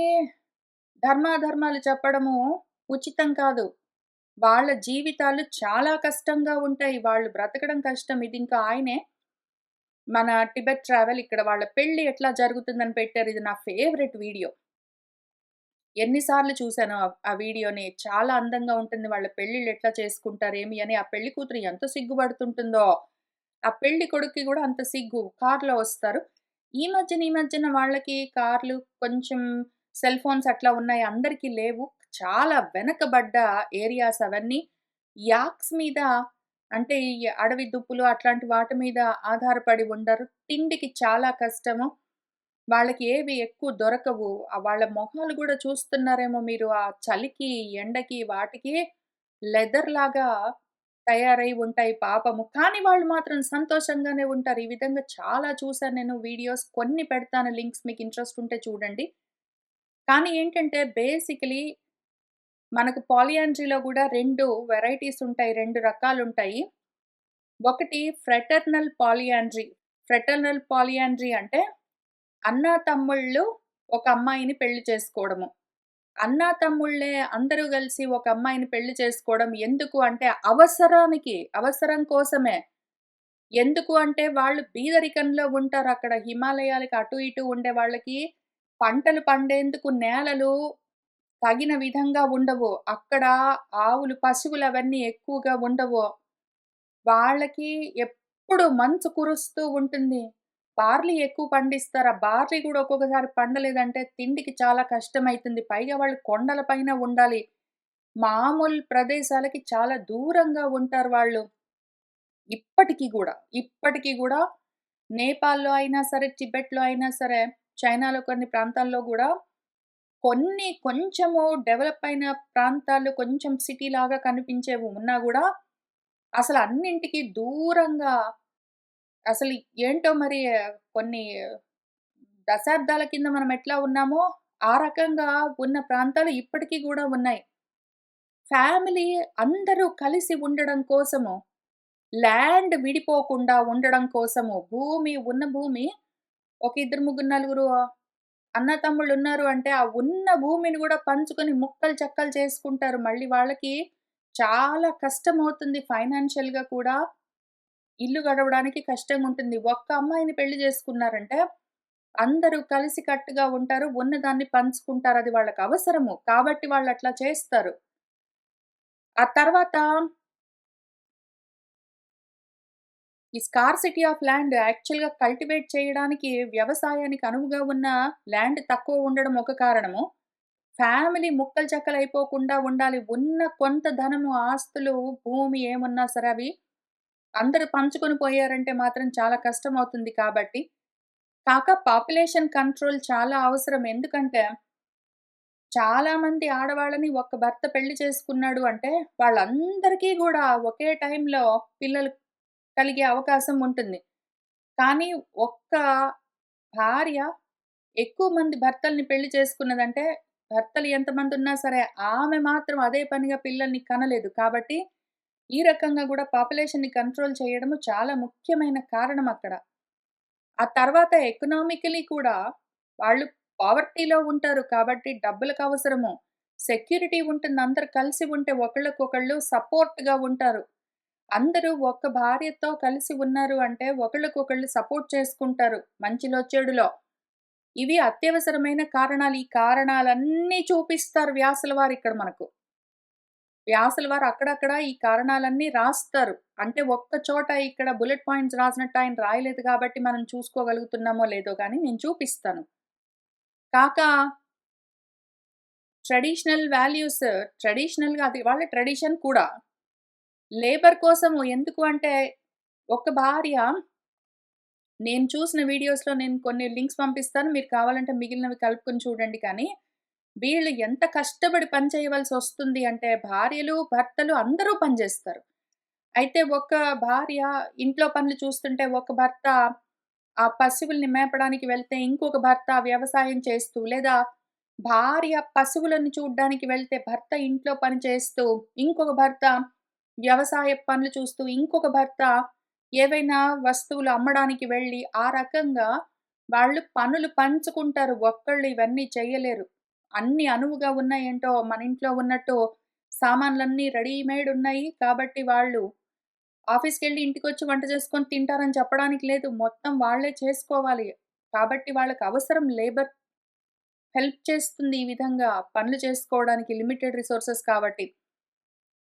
ధర్మాధర్మాలు చెప్పడము ఉచితం కాదు. వాళ్ళ జీవితాలు చాలా కష్టంగా ఉంటాయి. వాళ్ళు బ్రతకడం కష్టం. ఇదింకా ఆయనే మన టిబెట్ ట్రావెల్ ఇక్కడ వాళ్ళ పెళ్లి ఎట్లా జరుగుతుందని పెట్టారు. ఇది నా ఫేవరెట్ వీడియో. ఎన్ని సార్లు చూసానో ఆ వీడియోని. చాలా అందంగా ఉంటుంది. వాళ్ళ పెళ్ళిళ్ళు ఎట్లా చేసుకుంటారు, ఏమి అని. ఆ పెళ్లి కూతురు ఎంత సిగ్గుపడుతుంటుందో. ఆ పెళ్లి కొడుక్కి గూడా అంత సిగ్గు. కార్‌లో వస్తారు. ఈ మధ్యన వాళ్ళకి కార్లు కొంచెం సెల్ ఫోన్స్ అట్లా ఉన్నాయి. అందరికీ లేవు. చాలా వెనకబడ్డ ఏరియాస్ అవన్నీ. యాక్స్ మీద అంటే ఈ అడవి దుప్పులు అట్లాంటి వాటి మీద ఆధారపడి ఉండరు. తిండికి చాలా కష్టము. వాళ్ళకి ఏవి ఎక్కువ దొరకవు. వాళ్ళ మొహాలు గూడా చూస్తున్నారేమో మీరు ఆ చలికి, ఎండకి వాటికి లెదర్‌లాగా తయారై ఉంటాయి పాపము. కానీ వాళ్ళు మాత్రం సంతోషంగానే ఉంటారు. ఈ విధంగా చాలా చూసాను నేను వీడియోస్. కొన్ని పెడతాను లింక్స్ మీకు ఇంట్రెస్ట్ ఉంటే చూడండి. కానీ ఏంటంటే బేసికలీ మనకు పాలియాండ్రీలో గూడా 2 వెరైటీస్ ఉంటాయి. 2 రకాలుంటాయి. ఒకటి ఫ్రెటర్నల్ పాలియాండ్రీ. ఫ్రెటర్నల్ పాలియాండ్రీ అంటే అన్నా, తమ్ముళ్ళు ఒక అమ్మాయిని పెళ్లి చేసుకోవడము. అన్నా, తమ్ముళ్ళే అందరూ గలిసి ఒక అమ్మాయిని పెళ్లి చేసుకోవడం ఎందుకు అంటే అవసరానికి, అవసరం కోసమే. ఎందుకు అంటే వాళ్ళు బీదరికంలో ఉంటారక్కడ. హిమాలయాలకి అటు ఇటు ఉండే వాళ్ళకి పంటలు పండేందుకు నేలలు తగిన విధంగా ఉండవు. అక్కడ ఆవులు, పశువులు అవన్నీ ఎక్కువగా ఉండవు. వాళ్ళకి ఎప్పుడు మంచు కురుస్తూ ఉంటుంది. బార్లీ ఎక్కువ పండిస్తారు. ఆ బార్లీ గూడా ఒక్కొక్కసారి పండలేదంటే తిండికి చాలా కష్టమైతుంది. పైగా వాళ్ళు కొండల పైన ఉండాలి. మామూలు ప్రదేశాలకి చాలా దూరంగా ఉంటారు వాళ్ళు. ఇప్పటికి గూడా నేపాల్‌లో అయినా సరే, టిబెట్‌లో అయినా సరే, చైనాలో కొన్ని ప్రాంతాల్లో గూడా కొన్ని కొంచెము డెవలప్ అయిన ప్రాంతాలు కొంచెం సిటీలాగా కనిపించేవి ఉన్నా గూడా అసలు అన్నింటికి దూరంగా అసలు ఏంటో మరి కొన్ని దశాబ్దాల కింద మనం ఎట్లా ఉన్నామో, ఆ రకంగా ఉన్న ప్రాంతాలు ఇప్పటికి గూడా ఉన్నాయి. ఫ్యామిలీ అందరూ కలిసి ఉండడం కోసము, ల్యాండ్ విడిపోకుండా ఉండడం కోసము, భూమి ఒక ఇద్దరు, ముగ్గురు, నలుగురు అన్నతమ్ముళ్ళున్నారు అంటే, ఆ ఉన్న భూమిని గూడా పంచుకొని ముక్కలు చెక్కలు చేసుకుంటారు. మళ్ళీ వాళ్ళకి చాలా కష్టమవుతుంది ఫైనాన్షియల్‌గా కూడా. ఇల్లు గడవడానికి కష్టంగుంటుంది. ఒక్క అమ్మాయిని పెళ్లి చేసుకున్నారంటే, అందరూ కలిసికట్టుగా ఉంటారు. ఉన్నదాన్ని పంచుకుంటారు. అది వాళ్ళకవసరము. కాబట్టి వాళ్ళట్లా చేస్తారు. ఆ తర్వాత ఈ స్కార్సిటీ ఆఫ్ ల్యాండ్ యాక్చువల్‌గా కల్టివేట్ చేయడానికి, వ్యవసాయానికి అనువుగా ఉన్న ల్యాండ్ తక్కువ ఉండడం ఒక కారణము. ఫ్యామిలీ ముక్కలు చెక్కలైపోకుండా ఉండాలి. ఉన్న కొంత ధనము, ఆస్తులు, భూమి ఏమున్నా సరే అవి అందరూ పంచుకొని పోయారంటే మాత్రం చాలా కష్టమవుతుంది కాబట్టి. పాపులేషన్ కంట్రోల్ చాలా అవసరం. ఎందుకంటే, చాలా మంది ఆడవాళ్ళని ఒక్క భర్త పెళ్లి చేసుకున్నాడు అంటే, వాళ్ళందరికీ గూడా ఒకే టైంలో పిల్లలు కలిగే అవకాశం ఉంటుంది. కానీ ఒక్క భార్య ఎక్కువ మంది భర్తల్ని పెళ్లి చేసుకున్నదంటే, భర్తలు ఎంతమందున్నా సరే, ఆమె మాత్రం అదే పనిగా పిల్లల్ని కనలేదు. కాబట్టి, ఈ రకంగా గూడా పాపులేషన్‌ని కంట్రోల్ చేయడము చాలా ముఖ్యమైన కారణం అక్కడ. ఆ తర్వాత ఎకనామికలీ కూడా వాళ్ళు పావర్టీలో ఉంటారు. కాబట్టి డబ్బులకవసరము. సెక్యూరిటీ ఉంటుంది. అందరూ కలిసి ఉంటే ఒకళ్ళకొకళ్ళు సపోర్ట్‌గా ఉంటారు. అందరూ ఒక్క భార్యతో కలిసి ఉన్నారు అంటే ఒకళ్ళకొకళ్ళు సపోర్ట్ చేసుకుంటారు. మంచిలో, చెడులో. ఇవి అత్యవసరమైన కారణాలు. ఈ కారణాలన్నీ చూపిస్తారు వ్యాసుల వారిక్కడ మనకు. వ్యాసుల వారు అక్కడక్కడ ఈ కారణాలన్నీ రాస్తారు. అంటే ఒక్క చోట ఇక్కడ బుల్లెట్ పాయింట్స్ రాసినట్టు ఆయన రాయలేదు కాబట్టి మనం చూసుకోగలుగుతున్నామో లేదో గానీ నేను చూపిస్తాను. కాకా ట్రెడిషనల్ వాల్యూస్ ట్రెడిషనల్‌గా అది వాళ్ళ ట్రెడిషన్ కూడా. లేబర్ కోసము ఎందుకు అంటే, ఒక భార్య నేను చూసిన వీడియోస్‌లో నేను కొన్ని లింక్స్ పంపిస్తాను. మీరు కావాలంటే మిగిలినవి కలుపుకొని చూడండి కానీ, వీళ్ళు ఎంత కష్టపడి పని చేయవలసొస్తుంది అంటే భార్యలు, భర్తలు అందరూ పని జేస్తారు. అయితే ఒక భార్య ఇంట్లో పనులు చూస్తుంటే, ఒక భర్త ఆ పశువుల్ని మేపడానికి వెళ్తే, ఇంకొక భర్త వ్యవసాయం చేస్తూ, లేదా భార్య పశువులను చూడ్డానికి వెళ్తే, భర్త ఇంట్లో పని చేస్తూ, ఇంకొక భర్త వ్యవసాయ పనులు చూస్తూ, ఇంకొక భర్త ఏవైనా వస్తువులు అమ్మడానికి వెళ్ళి, ఆ రకంగా వాళ్ళు పనులు పంచుకుంటారు. ఒక్కళ్ళు ఇవన్నీ చెయ్యలేరు. అన్నీ అనువుగా ఉన్నాయేంటో, మన ఇంట్లో ఉన్నట్టు సామాన్లన్నీ రెడీమేడ్ ఉన్నాయి. కాబట్టి వాళ్ళు ఆఫీస్‌కెళ్ళి ఇంటికొచ్చి వంట చేసుకొని తింటారని చెప్పడానికి లేదు. మొత్తం వాళ్ళే చేసుకోవాలి. కాబట్టి వాళ్ళకి అవసరం లేబర్ హెల్ప్ చేస్తుంది ఈ విధంగా పనులు చేసుకోవడానికి లిమిటెడ్ రిసోర్సెస్ కాబట్టి.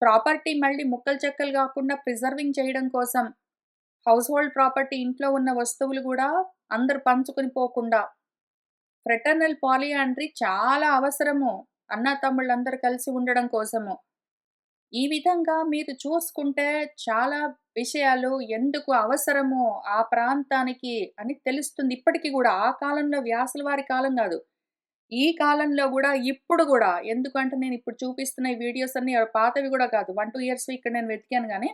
ప్రాపర్టీ మళ్ళీ ముక్కలు చెక్కలు గాకుండా ప్రిజర్వింగ్ చేయడం కోసం హౌస్ హోల్డ్ ప్రాపర్టీ ఇంట్లో ఉన్న వస్తువులు గూడా అందరూ పంచుకొని పోకుండా ఫ్రెటర్నల్ పాలియాండ్రీ చాలా అవసరము. అన్నాతమ్ముళ్ళందరూ కలిసి ఉండడం కోసము. ఈ విధంగా మీరు చూసుకుంటే చాలా విషయాలు ఎందుకు అవసరమో ఆ ప్రాంతానికి అని తెలుస్తుంది. ఇప్పటికి గూడా ఆ కాలంలో వ్యాసుల వారి కాలం గాదు. ఈ కాలంలో గూడా ఇప్పుడు గూడా ఎందుకంటే నేనిప్పుడు చూపిస్తున్న ఈ వీడియోస్ అన్నీ పాతవి గూడా కాదు. 1, 2 ఇయర్స్‌వి ఇక్కడ నేను వెతికాను గానీ,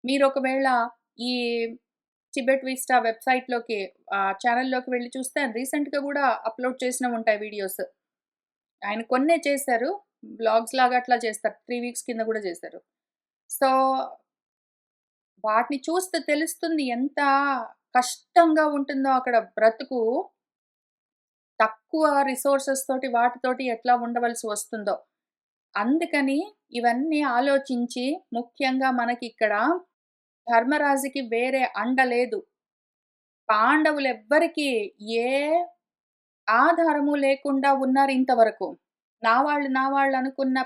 మీరొకవేళ ఈ టిబెట్ విస్టా వెబ్‌సైట్‌లోకి ఛానెల్‌లోకి వెళ్లి చూస్తే రీసెంట్‌గా గూడా అప్‌లోడ్ చేసినవుంటాయి వీడియోస్. ఆయన కొన్నే చేశారు. వ్లాగ్స్ లాగా అట్లా చేస్తారు. 3 వీక్స్ కింద గూడా చేశారు. సో, వాటిని చూస్తే తెలుస్తుంది ఎంత కష్టంగా ఉంటుందో అక్కడ బ్రతుకు. తక్కువ రిసోర్సెస్ తోటి వాటితోటి ఎట్లా ఉండవలసి వస్తుందో. అందుకని ఇవన్నీ ఆలోచించి ముఖ్యంగా మనకిక్కడ ధర్మరాజుకి వేరే అండ లేదు. పాండవులెవ్వరికీ ఏ ఆధారము లేకుండా ఉన్నారు ఇంతవరకు. నా వాళ్ళనుకున్న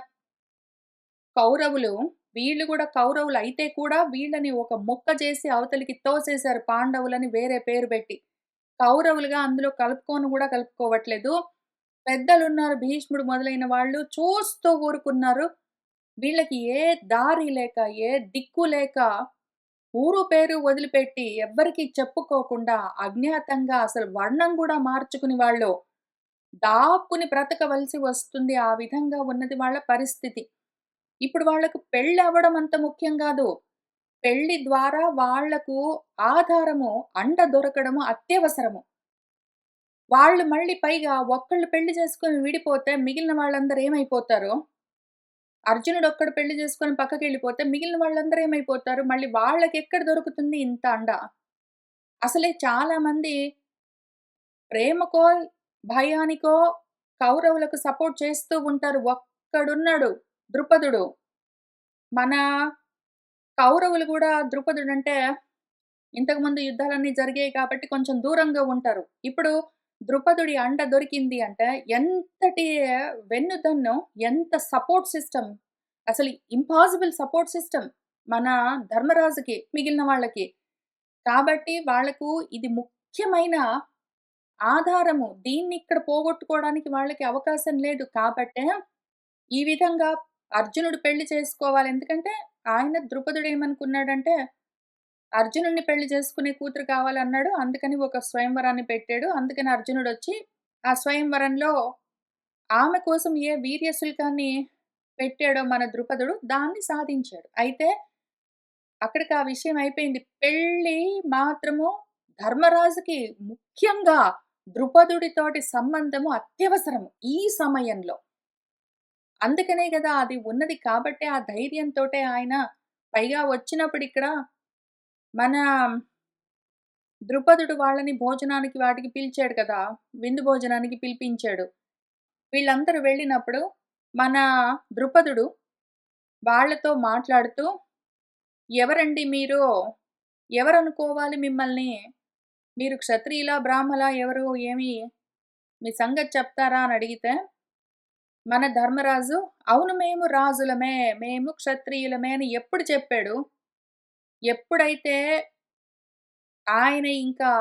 కౌరవులు, వీళ్ళు గూడా కౌరవులయితే కూడా వీళ్ళని ఒక ముక్క చేసి అవతలికి తోసేశారు పాండవులని వేరే పేరు పెట్టి. కౌరవులుగా అందులో కలుపుకోను గూడా కలుపుకోవట్లేదు. పెద్దలున్నారు భీష్ముడు మొదలైన వాళ్ళు చూస్తూ ఊరుకున్నారు. వీళ్ళకి ఏ దారి లేక, ఏ దిక్కు లేక ఊరు పేరు వదిలిపెట్టి ఎవ్వరికీ చెప్పుకోకుండా అజ్ఞాతంగా అసలు వర్ణం గూడా మార్చుకుని వాళ్ళు దాక్కుని బ్రతకవలసి వస్తుంది. ఆ విధంగా ఉన్నది వాళ్ళ పరిస్థితి. ఇప్పుడు వాళ్ళకు పెళ్ళవ్వడం అంత ముఖ్యం గాదు. పెళ్లి ద్వారా వాళ్లకు ఆధారము, అండ దొరకడము అత్యవసరము. వాళ్ళు మళ్ళీ పైగా ఒక్కళ్ళు పెళ్లి చేసుకొని విడిపోతే మిగిలిన వాళ్ళందరూ ఏమైపోతారు? అర్జునుడొక్కడు పెళ్లి చేసుకొని పక్కకెళ్ళిపోతే మిగిలిన వాళ్ళందరూ ఏమైపోతారు? మళ్ళీ వాళ్ళకెక్కడ దొరుకుతుంది ఇంత అండ? అసలే చాలామంది ప్రేమకో, భయానికో కౌరవులకు సపోర్ట్ చేస్తూ ఉంటారు. ఒక్కడున్నాడు ద్రుపదుడు. మన కౌరవులు గూడా ద్రుపదుడంటే ఇంతకుముందు యుద్ధాలన్నీ జరిగాయి కాబట్టి కొంచెం దూరంగా ఉంటారు. ఇప్పుడు ద్రుపదుడి అండ దొరికింది అంటే ఎంతటి వెన్నుదన్ను, ఎంత సపోర్ట్ సిస్టమ్ అసలు ఇంపాసిబుల్ సపోర్ట్ సిస్టమ్ మన ధర్మరాజుకి, మిగిలిన వాళ్ళకి. కాబట్టి వాళ్ళకు ఇది ముఖ్యమైన ఆధారము. దీన్నిక్కడ పోగొట్టుకోవడానికి వాళ్ళకి అవకాశం లేదు. కాబట్టే ఈ విధంగా అర్జునుడు పెళ్లి చేసుకోవాలి. ఎందుకంటే ఆయన ద్రుపదుడేమనుకున్నాడంటే అర్జునుడిని పెళ్లి చేసుకునే కూతురు కావాలన్నాడు. అందుకని ఒక స్వయంవరాన్ని పెట్టాడు. అందుకని అర్జునుడొచ్చి ఆ స్వయంవరంలో ఆమె కోసం ఏ వీర్యశుల్కాన్ని పెట్టాడో మన ద్రుపదుడు దాన్ని సాధించాడు. అయితే అక్కడికి ఆ విషయం అయిపోయింది. పెళ్లి మాత్రము ధర్మరాజుకి ముఖ్యంగా ద్రుపదుడితోటి సంబంధము అత్యవసరము ఈ సమయంలో. అందుకనే గదా! అది ఉన్నది కాబట్టే ఆ ధైర్యంతోటే ఆయన పైగా వచ్చినప్పుడిక్కడ మన ద్రుపదుడు వాళ్ళని భోజనానికి వాటికి పిలిచాడు కదా! విందు భోజనానికి పిలిపించాడు. వీళ్ళందరూ వెళ్ళినప్పుడు మన ద్రుపదుడు వాళ్ళతో మాట్లాడుతూ, "ఎవరండి మీరు? ఎవరనుకోవాలి మిమ్మల్ని? మీరు క్షత్రియులా? బ్రాహ్మలా? ఎవరు? ఏమి? మీ సంగతి చెప్తారా?" అని అడిగితే, మన ధర్మరాజు, "అవును మేము రాజులమే, మేము క్షత్రియులమే" అని ఎప్పుడు చెప్పాడు? ఎప్పుడైతే ఆయన ఇంకా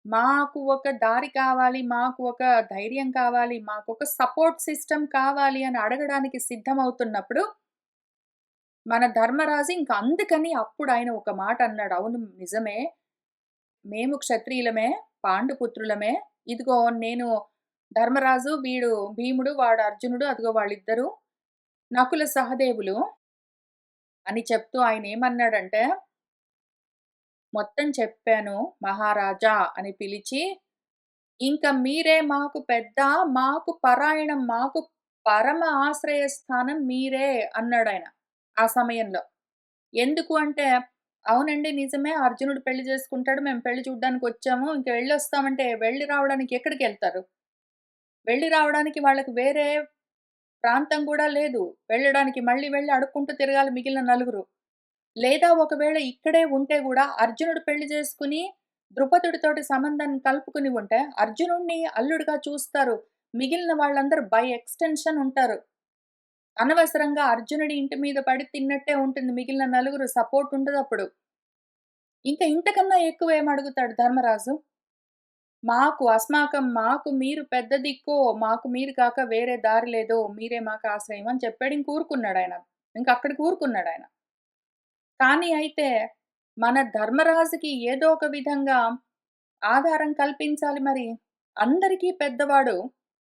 మాకు ఒక దారి కావాలి, మాకు ఒక ధైర్యం కావాలి, మాకొక సపోర్ట్ సిస్టమ్ కావాలి అని అడగడానికి సిద్ధమవుతున్నప్పుడు, మన ధర్మరాజు ఇంక అందుకని అప్పుడు ఆయన ఒక మాట అన్నాడు. అవును నిజమే. మేము క్షత్రియులమే, పాండుపుత్రులమే. ఇదిగో నేను ధర్మరాజు, వీడు భీముడు, వాడు అర్జునుడు, అదిగో వాళ్ళిద్దరు నకుల సహదేవులు అని చెప్తూ ఆయనేమన్నాడంటే, మొత్తం చెప్పాను మహారాజా అని పిలిచి, ఇంక మీరే మాకు పెద్ద, మాకు పరాయణం, మాకు పరమ ఆశ్రయ స్థానం మీరే అన్నాడాయన ఆ సమయంలో. ఎందుకు అంటే, అవునండి నిజమే అర్జునుడు పెళ్లి చేసుకుంటాడు. మేము పెళ్లి చూడ్డానికొచ్చాము. ఇంక వెళ్ళొస్తామంటే, వెళ్లి రావడానికి ఎక్కడికెళ్తారు? వెళ్లి రావడానికి వాళ్ళకి వేరే ప్రాంతం గూడా లేదు. వెళ్ళడానికి మళ్ళీ వెళ్లి అడుక్కుంటూ తిరగాలి మిగిలిన నలుగురు. లేదా ఒకవేళ ఇక్కడే ఉంటే గూడా అర్జునుడు పెళ్లి చేసుకొని ద్రుపదుడితోటి సంబంధం కలుపుకొని ఉంటే అర్జునుడిని అల్లుడుగా చూస్తారు. మిగిలిన వాళ్ళందరూ బై ఎక్స్‌టెన్షన్ ఉంటారు. అనవసరంగా అర్జునుడి ఇంటి మీద పడి తిన్నట్టే ఉంటుంది. మిగిలిన నలుగురు సపోర్ట్ ఉండదప్పుడు. ఇంక ఇంతకన్నా ఎక్కువేం అడుగుతాడు ధర్మరాజు? మాకు మీరు పెద్ద దిక్కు. మాకు మీరు కాక వేరే దారి లేదు. మీరే మాకు ఆశ్రయం అని చెప్పాడు. ఇంక ఊరుకున్నాడాయన. ఇంకక్కడికి ఊరుకున్నాడాయన. కానీ అయితే మన ధర్మరాజుకి ఏదో ఒక విధంగా ఆధారం కల్పించాలి మరి. అందరికీ పెద్దవాడు.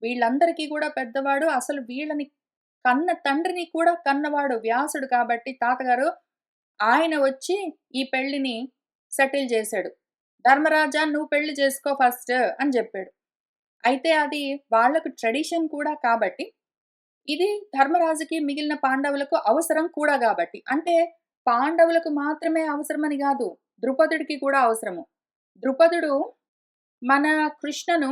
వీళ్ళందరికీ గూడా పెద్దవాడు. అసలు వీళ్ళని కన్న తండ్రిని కూడా కన్నవాడు వ్యాసుడు కాబట్టి తాతగారు. ఆయన వచ్చి ఈ పెళ్ళిని సెటిల్ జేశాడు. "ధర్మరాజా నువ్వు పెళ్లి చేసుకో ఫస్ట్" అని జెప్పాడు. అయితే అది వాళ్ళకు ట్రెడిషన్ కూడా కాబట్టి, ఇది ధర్మరాజుకి మిగిలిన పాండవులకు అవసరం కూడా గాబట్టి. అంటే పాండవులకు మాత్రమే అవసరమని గాదు. ద్రుపదుడికి కూడా అవసరము. ద్రుపదుడు మన కృష్ణను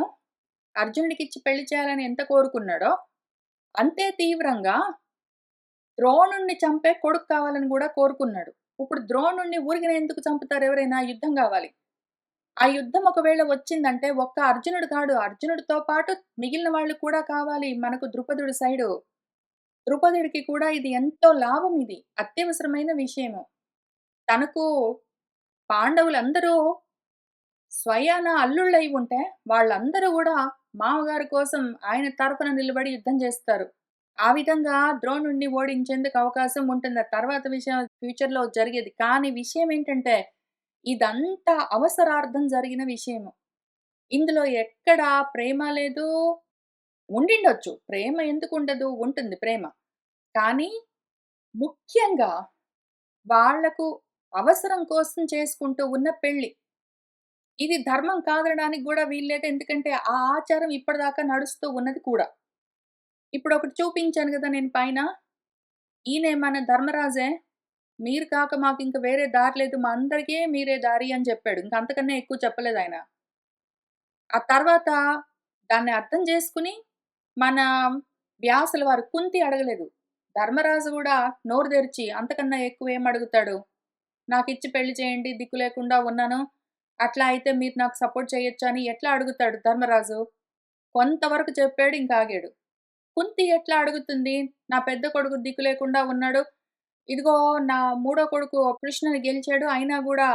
అర్జునుడికిచ్చి పెళ్లి చేయాలని ఎంత కోరుకున్నాడో, అంతే తీవ్రంగా ద్రోణుడిని చంపే కొడుకు కావాలని గూడా కోరుకున్నాడు. ఇప్పుడు ద్రోణుడిని ఊరికనే ఎందుకు చంపుతారు ఎవరైనా? యుద్ధం గావాలి. ఆ యుద్ధం ఒకవేళ వచ్చిందంటే ఒక్క అర్జునుడు కాడు. అర్జునుడితో పాటు మిగిలిన వాళ్ళు కూడా కావాలి మనకు ద్రుపదుడి సైడు. ద్రుపదుడికి కూడా ఇది ఎంతో లాభం ఇది. అత్యవసరమైన విషయము. తనకు పాండవులందరూ స్వయాన అల్లుళ్ళై ఉంటే, వాళ్ళందరూ గూడా మామగారి కోసం ఆయన తరపున నిలబడి యుద్ధం జేస్తారు. ఆ విధంగా ద్రోణుడిని ఓడించేందుకు అవకాశం ఉంటుంది. ఆ తర్వాత విషయం ఫ్యూచర్‌లో జరిగేది. కానీ విషయం ఏంటంటే, ఇదంతా అవసరార్థం జరిగిన విషయము. ఇందులో ఎక్కడా ప్రేమ లేదు. ఉండిండొచ్చు. ప్రేమ ఎందుకుండదు? ఉంటుంది ప్రేమ. కానీ ముఖ్యంగా వాళ్ళకు అవసరం కోసం చేసుకుంటూ ఉన్న పెళ్లి. ఇది ధర్మం కాదనడానికి గూడా వీల్లేదు. ఎందుకంటే, ఆ ఆచారం ఇప్పటిదాకా నడుస్తూ ఉన్నది కూడా. ఇప్పుడొకటి చూపించాను గదా! నేను పైన. ఈయనే మన ధర్మరాజే. మీరు కాక మాకింక వేరే దారి లేదు. మా అందరికీ మీరే దారి అని జెప్పాడు. ఇంక అంతకన్నా ఎక్కువ చెప్పలేదాయన. ఆ తర్వాత దాన్ని అర్థం జేసుకొని మన వ్యాసుల వారు కుంతి అడగలేదు. ధర్మరాజు గూడా నోరు తెరిచి అంతకన్నా ఎక్కువేం అడుగుతాడు? నాకిచ్చి పెళ్లి చేయండి. దిక్కు లేకుండా ఉన్నాను. అట్లా అయితే మీరు నాకు సపోర్ట్ చేయొచ్చా అని ఎట్లా అడుగుతాడు ధర్మరాజు? కొంతవరకు చెప్పాడు ఇంక ఆగాడు. కుంతి ఎట్లా అడుగుతుంది? నా పెద్ద కొడుకు దిక్కు లేకుండా ఉన్నాడు. ఇదిగో నా మూడో కొడుకు కృష్ణని గెలిచాడు. అయినా గూడా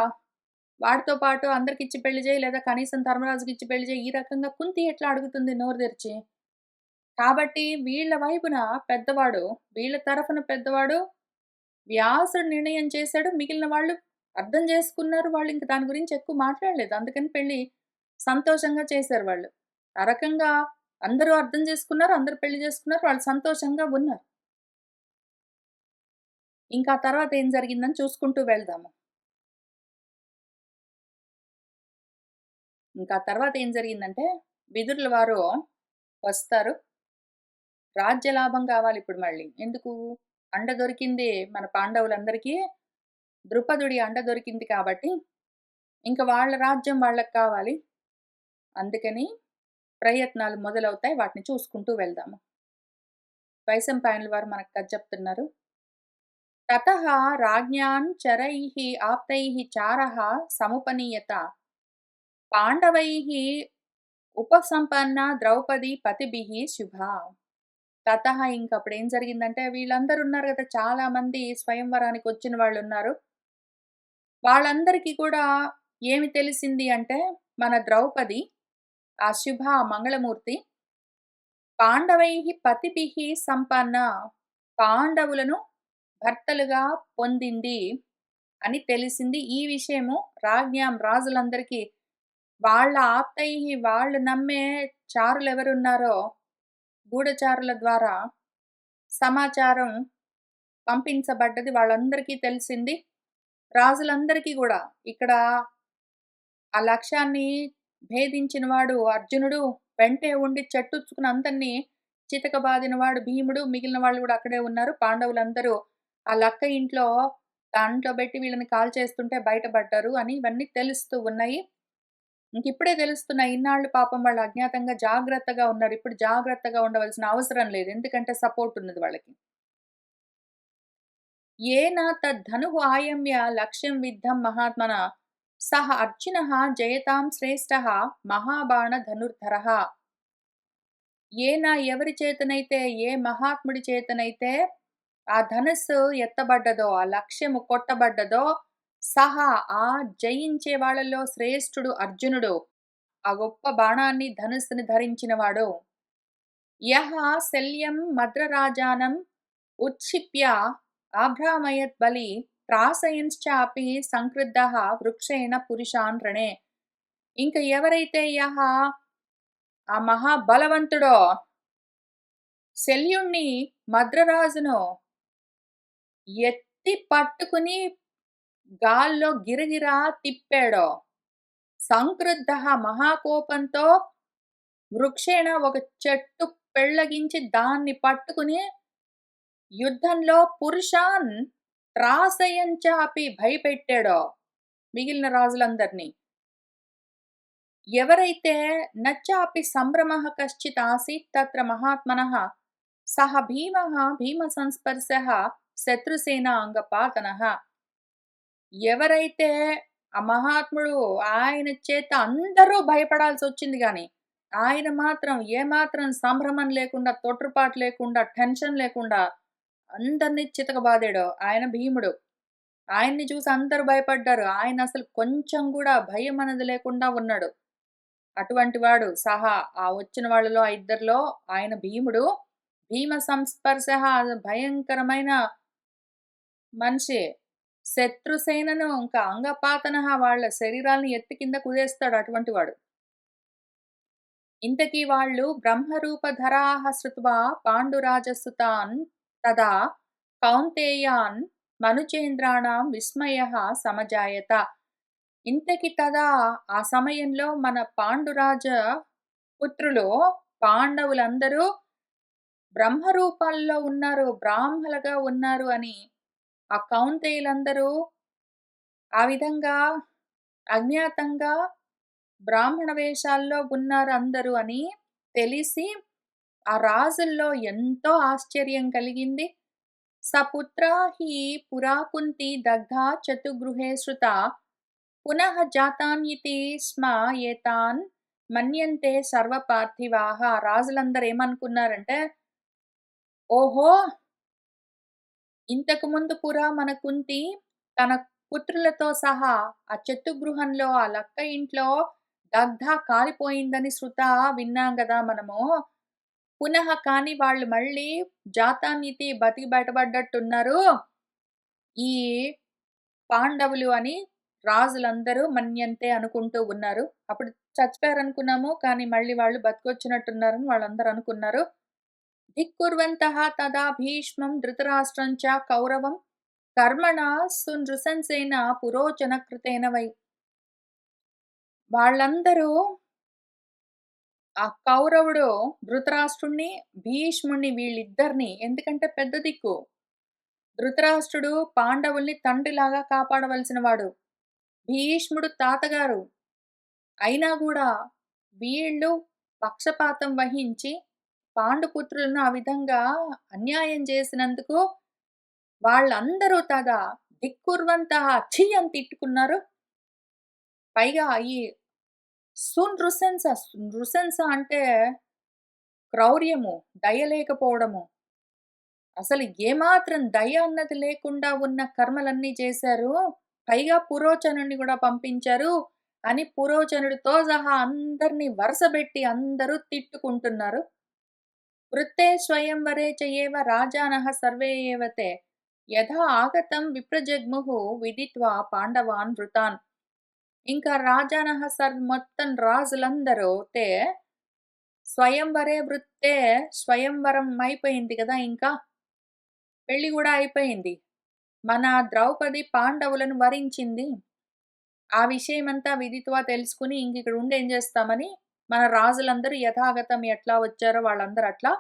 వాడితో పాటు అందరికిచ్చి పెళ్లి చేయి లేదా కనీసం ధర్మరాజుకిచ్చి పెళ్లి చేయి. ఈ రకంగా కుంతి ఎట్లా అడుగుతుంది నోరు తెరిచి? కాబట్టి వీళ్ళ వైపున పెద్దవాడు, వీళ్ళ తరఫున పెద్దవాడు వ్యాసుడు నిర్ణయం చేశాడు. మిగిలిన వాళ్ళు అర్థం చేసుకున్నారు. వాళ్ళింక దాని గురించి ఎక్కువ మాట్లాడలేదు. అందుకని పెళ్లి సంతోషంగా చేశారు వాళ్ళు. ఆ రకంగా అందరూ అర్థం చేసుకున్నారు. అందరూ పెళ్లి చేసుకున్నారు. వాళ్ళు సంతోషంగా ఉన్నారు. ఇంకా తర్వాత ఏం జరిగిందని చూసుకుంటూ వెళ్దాము. ఇంకా తర్వాత ఏం జరిగిందంటే విదురుల వారు వస్తారు. రాజ్యలాభం కావాలిప్పుడు మళ్ళీ. ఎందుకు? అండ దొరికింది మన పాండవులందరికీ. ద్రుపదుడి అండ దొరికింది కాబట్టి, ఇంక వాళ్ళ రాజ్యం వాళ్ళకి కావాలి. అందుకని ప్రయత్నాలు మొదలవుతాయి. వాటిని చూసుకుంటూ వెళ్దాము. వైశంపాయనుల వారు మనకు కథ చెప్తున్నారు. తతః రాజ్ఞాం చరైః ఆప్తైః చారः సముపనీయత పాండవైః ఉపసంపన్న ద్రౌపది పతిభిః శుభా. తతః ఇంకప్పుడేం జరిగిందంటే వీళ్ళందరూ ఉన్నారు గదా! చాలా మంది స్వయంవరానికొచ్చిన వాళ్ళున్నారు. వాళ్ళందరికీ కూడా ఏమి తెలిసింది అంటే, మన ద్రౌపది, ఆ శుభ మంగళమూర్తి, పాండవైః పతిభిః సంపన్న పాండవులను భర్తలుగా పొందింది అని తెలిసింది. ఈ విషయము రాజ్ఞాం రాజులందరికీ వాళ్ళ ఆప్తైః వాళ్ళు నమ్మే చారులెవరున్నారో గూఢచారుల ద్వారా సమాచారం పంపించబడ్డది. వాళ్ళందరికీ తెలిసింది. రాజులందరికీ గూడా ఇక్కడ ఆ లక్ష్యాన్ని భేదించిన వాడు అర్జునుడు, వెంటే ఉండి చెట్టుచ్చుకుని అందరిని చితకబాదినవాడు భీముడు, మిగిలిన వాళ్ళు గూడా అక్కడే ఉన్నారు. పాండవులందరూ ఆ లక్క ఇంట్లో దాంట్లో బెట్టి వీళ్ళని కాల్చేస్తుంటే బయటపడ్డారు అని ఇవన్నీ తెలుస్తూ ఉన్నాయి. ఇంకిప్పుడే తెలుస్తున్నాయి. ఇన్నాళ్ళు పాపం వాళ్ళు అజ్ఞాతంగా జాగ్రత్తగా ఉన్నారు. ఇప్పుడు జాగ్రత్తగా ఉండవలసిన అవసరం లేదు. ఎందుకంటే సపోర్ట్ ఉన్నది వాళ్ళకి. ఏన తద్ధనుః ఆయమ్య లక్ష్యం విద్ధం మహాత్మన సహ అర్జునః జయతాం శ్రేష్ఠః మహాబాణ ధనుర్ధరః. ఏన ఎవరి చేతనైతే ఏ మహాత్ముడి చేతనైతే ఆ ధనుస్సు ఎత్తబడ్డదో, ఆ లక్ష్యము కొట్టబడ్డదో, సహా ఆ జయించే వాళ్ళలో శ్రేష్ఠుడు అర్జునుడు. ఆ గొప్ప బాణాన్ని ధనుస్సుని ధరించినవాడు. యః శల్యం మద్రరాజానం ఉత్క్షిప్య ఆభ్రామయత్ బలి త్రాసయన్శ్చాపి సంక్రుద్ధః వృక్షేణ పురుషాన్ రణే. ఇంక ఎవరైతే ఆ మహాబలవంతుడో శల్యుణ్ణి మద్రరాజును ఎత్తి పట్టుకుని గాల్లో గిరగిరా తిప్పాడో, సంక్రుద్ధః మహాకోపంతో వృక్షేణ ఒక చెట్టు పెళ్లగించి దాన్ని పట్టుకుని యుద్ధంలో పురుషాన్ త్రాసయంచాపి భయపెట్టాడో మిగిలిన రాజులందరినీ. ఎవరైతే నచ్చాపి సంభ్రమః కశ్చిత్ ఆసీత్ తత్ర మహాత్మనః సహ భీమః భీమ సంస్పర్శః శత్రుసేన అంగపాతనః. ఎవరైతే ఆ మహాత్ముడు ఆయన చేత అందరూ భయపడాల్సొచ్చింది గాని, ఆయన మాత్రం ఏమాత్రం సంభ్రమం లేకుండా, తొట్రుపాటు లేకుండా, టెన్షన్ లేకుండా అందరిని చితకబాదాడో ఆయన భీముడు. ఆయన్ని చూసి అందరూ భయపడ్డారు. ఆయన అసలు కొంచెం గూడా భయం అనేది లేకుండా ఉన్నాడు. అటువంటి వాడు సహా ఆ వచ్చిన వాళ్ళలో ఆ ఇద్దరిలో ఆయన భీముడు. భీమ సంస్పర్శః భయంకరమైన మనిషి. శత్రుసేనను ఇంకా అంగపాతనః వాళ్ళ శరీరాల్ని ఎత్తి కింద కుదేస్తాడు అటువంటి వాడు. ఇంతకీ వాళ్ళు బ్రహ్మరూపధరాః శ్రుత్వా పాండురాజసుతాన్ తదా కౌంతేయాన్ మనుచేంద్రాణం విస్మయః సమజాయత. ఇంతకి తదా ఆ సమయంలో మన పాండురాజ పుత్రులు పాండవులందరూ బ్రహ్మరూపాల్లో ఉన్నారు, బ్రాహ్మలుగా ఉన్నారు అని ఆ కౌంతేయులందరూ ఆ విధంగా అజ్ఞాతంగా బ్రాహ్మణ వేషాల్లో ఉన్నారు అందరూ అని తెలిసి ఆ రాజుల్లో ఎంతో ఆశ్చర్యం కలిగింది. సపుత్రా హి పురా కుంతి దగ్ధా చతుగృహే శ్రుత పునః జాతాన్యితి స్మ ఏతాన్ మన్యంతే సర్వపార్థివాః. రాజులందరూ ఏమనుకున్నారంటే, ఓహో, ఇంతకు ముందు పురా మన కుంతి తన పుత్రులతో సహా ఆ చతుగృహంలో ఆ లక్క ఇంట్లో దగ్ధ కాలిపోయిందని శృత విన్నాం గదా మనము. పునః కానీ వాళ్ళు మళ్ళీ జాతాన్యితి బతికి బయటపడ్డట్టున్నారు ఈ పాండవులు అని రాజులందరూ మన్యంతే అనుకుంటూ ఉన్నారు. అప్పుడు చచ్చిపోయారనుకున్నాము, కానీ మళ్ళీ వాళ్ళు బతికొచ్చినట్టున్నారని వాళ్ళందరూ అనుకున్నారు. ధిక్కుర్వంతః తదా భీష్మం ధృతరాష్ట్రం చ కౌరవం కర్మణా సునృశంసేన పురోచన కృతేన వై. వాళ్ళందరూ ఆ కౌరవుడు ధృతరాష్ట్రుణ్ణి, భీష్ముణ్ణి వీళ్ళిద్దరిని, ఎందుకంటే పెద్ద దిక్కు ధృతరాష్ట్రుడు పాండవుల్ని తండ్రిలాగా కాపాడవలసిన వాడు, భీష్ముడు తాతగారు. అయినా కూడా వీళ్ళు పక్షపాతం వహించి పాండుపుత్రులను ఆ విధంగా అన్యాయం చేసినందుకు వాళ్ళందరూ తదా దిక్కుర్వంతః ఛీ అని తిట్టుకున్నారు. పైగా ఈ నృశంస, నృశంస అంటే క్రౌర్యము, దయ లేకపోవడము. అసలు ఏమాత్రం దయ అన్నది లేకుండా ఉన్న కర్మలన్నీ చేశారు. పైగా పురోచనుడిని కూడా పంపించారు అని పురోచనుడితో సహా అందరినీ వరుసబెట్టి అందరూ తిట్టుకుంటున్నారు. వృత్తే స్వయంవరే చ ఏవ రాజానః సర్వే ఏవ తే యథా ఆగతం విప్రజగ్ముః విదిత్వా పాండవాన్ వృతాన్. ఇంకా రాజానహ మొత్తం రాజులందరూ స్వయంవరే వృత్తే, స్వయంవరం అయిపోయింది కదా ఇంకా. పెళ్లి గూడా అయిపోయింది. మన ద్రౌపది పాండవులను వరించింది. ఆ విషయమంతా విదిత్వా తెలుసుకొని ఇంకిక్కడ ఉండి ఏం చేస్తామని మన రాజులందరూ యథాగతం ఎట్లా వచ్చారో వాళ్ళందరూ అట్లా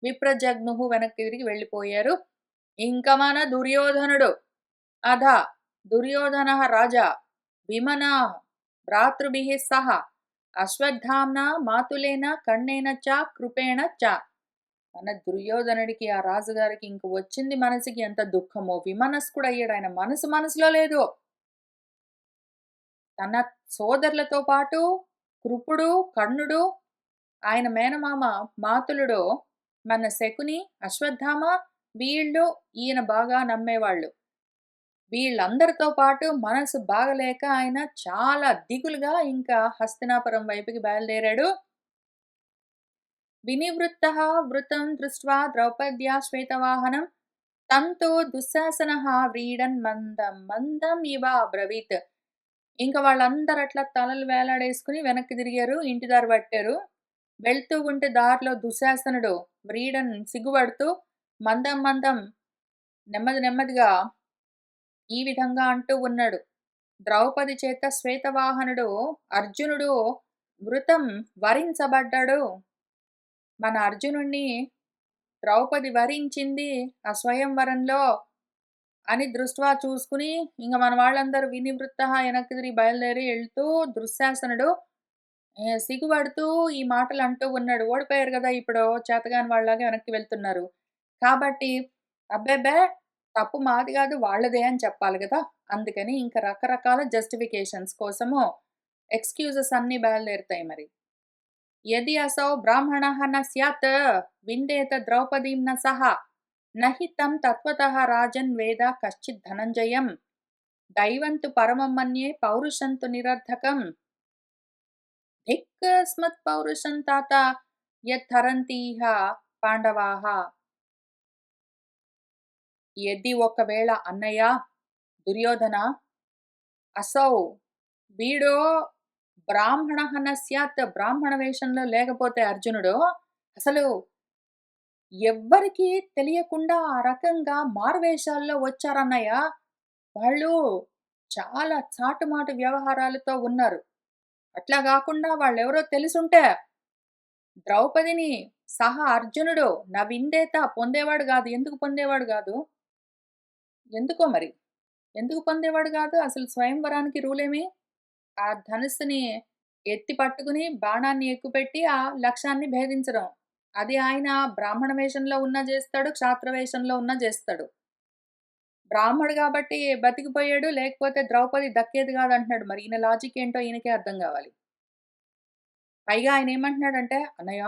విప్రజగ్ముః వెనక్కి తిరిగి వెళ్ళిపోయారు. ఇంక మన దుర్యోధనుడు అధ దుర్యోధనః రాజా విమనా భ్రాతృభిః సహ అశ్వత్థామ్నా మాతులేన కర్ణేన చ కృపేణ చ. మన దుర్యోధనుడికి ఆ రాజుగారికి ఇంక వచ్చింది మనసుకి ఎంత దుఃఖమో, విమనస్కుడయ్యాడు. ఆయన మనసులో లేదు. తన సోదరులతో పాటు కృపుడు, కర్ణుడు, ఆయన మేనమామ మాతులుడు, మన శకుని, అశ్వత్థామ వీళ్ళు ఈయన బాగా నమ్మేవాళ్ళు. వీళ్ళందరితో పాటు మనసు బాగలేక ఆయన చాలా దిగులుగా ఇంకా హస్తినాపురం వైపుకి బయలుదేరాడు. వినివృత్తః వృతం దృష్ట్వా ద్రౌపద్యా శ్వేతవాహనం తంతు దుశ్శాసనః వ్రీడన్ మందం మందం ఇవ అబ్రవీత్. ఇంక వాళ్ళందరూ అట్లా తలలు వేలాడేసుకుని వెనక్కి తిరిగారు. ఇంటి దారి పట్టారు. వెళ్తూ ఉంటే దారిలో దుశ్శాసనుడు వ్రీడన్ సిగ్గుపడుతూ మందం మందం నెమ్మదిగా ఈ విధంగా అంటూ ఉన్నాడు. ద్రౌపది చేత శ్వేతవాహనుడు అర్జునుడు వృతం వరించబడ్డాడు. మన అర్జునుణ్ణి ద్రౌపది వరించింది ఆ స్వయంవరంలో అని దృష్ట్వా చూసుకుని ఇంక మన వాళ్ళందరూ వినివృత్తః వెనక్కి తిరిగి బయలుదేరి వెళ్తూ దుశ్శాసనుడు సిగ్గుపడుతూ ఈ మాటలు అంటూ ఉన్నాడు. ఓడిపోయారు కదా ఇప్పుడు, చేతగాని వాళ్ళలాగా వెనక్కి వెళ్తున్నారు. కాబట్టి అబ్బెబ్బే తప్పు మాది కాదు వాళ్ళదే అని చెప్పాలి కదా. అందుకని ఇంకా రకరకాల జస్టిఫికేషన్స్ కోసము ఎక్స్‌క్యూజెస్ అన్నీ బయలుదేరుతాయి మరి. యది అసౌ బ్రాహ్మణః న స్యాత్ విందేత ద్రౌపదీం న సహ నహి తం తత్వతః రాజన్ వేద కశ్చిద్ ధనంజయం దైవంతు పరమం మన్యే పౌరుషంతు నిరర్ధకం ధిక్ స్మత్ పౌరుషం తాత యద్ధరంతిహ పాండవాః. యది ఒకవేళ అన్నయ్య దుర్యోధన అసౌ వీడో బ్రాహ్మణః న స్యాత్ బ్రాహ్మణ వేషంలో లేకపోతే అర్జునుడు అసలు ఎవ్వరికీ తెలియకుండా ఆ రకంగా మారువేషాల్లో వచ్చారన్నయ్య. వాళ్ళు చాలా చాటుమాటు వ్యవహారాలతో ఉన్నారు. అట్లా గాకుండా వాళ్ళెవరో తెలిసుంటే ద్రౌపదిని సహా అర్జునుడు నా విందేత పొందేవాడు గాదు. ఎందుకు పొందేవాడు గాదు? ఎందుకో మరి. ఎందుకు పొందేవాడు గాదు? అసలు స్వయంవరానికి రూలేమి? ఆ ధనుస్సుని ఎత్తి పట్టుకుని బాణాన్ని ఎక్కుపెట్టి ఆ లక్ష్యాన్ని భేదించడం. అది ఆయన బ్రాహ్మణ వేషంలో ఉన్నా జేస్తాడు, క్షాత్ర వేషంలో ఉన్నా జేస్తాడు. బ్రాహ్మడు గాబట్టి బతికిపోయాడు. లేకపోతే ద్రౌపది దక్కేది గాదంటున్నాడు. మరి ఈయన లాజిక్ ఏంటో ఈయనకే అర్థం గావాలి. పైగా ఆయనేమంటున్నాడంటే, "అన్నయ్య"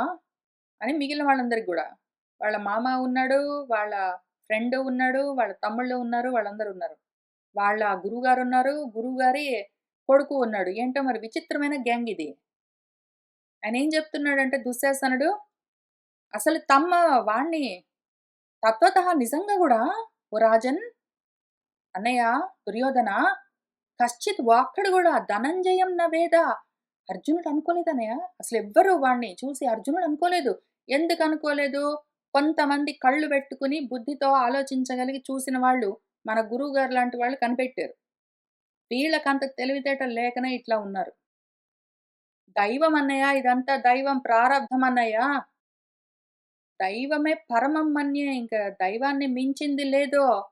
అని మిగిలిన వాళ్ళందరికి గూడా. వాళ్ళ మామ ఉన్నాడు, వాళ్ళ ఫ్రెండు ఉన్నాడు, వాళ్ళ తమ్ముళ్ళు ఉన్నారు, వాళ్ళందరూ ఉన్నారు. వాళ్ళ గురువుగారున్నారు, గురువుగారి కొడుకు ఉన్నాడు. ఏంటో మరి విచిత్రమైన గ్యాంగ్ ఇది. ఆయనేం జెప్తున్నాడంటే దుశ్శాసనుడు, అసలు వాణ్ణి తత్వతః నిజంగా గూడా ఓ రాజన్, అన్నయ్య దుర్యోధన కశ్చిత్ ఒక్కడు గూడా ధనంజయం న వేద. అర్జునుడు అనుకోలేదన్నయ్య. అసలెవ్వరు వాణ్ణి చూసి అర్జునుడు అనుకోలేదు. ఎందుకు అనుకోలేదు? కొంతమంది కళ్ళు పెట్టుకుని బుద్ధితో ఆలోచించగలిగి చూసిన వాళ్ళు మన గురువుగారు లాంటి వాళ్ళు కనిపెట్టారు. వీళ్ళకంత తెలివితేటలు లేకనే ఇట్లా ఉన్నారు. దైవం అన్నయ్య, ఇదంతా దైవం ప్రారబ్ధం అన్నయ్య. దైవమే పరమం మన్యే. ఇంక దైవాన్ని మించింది లేదు.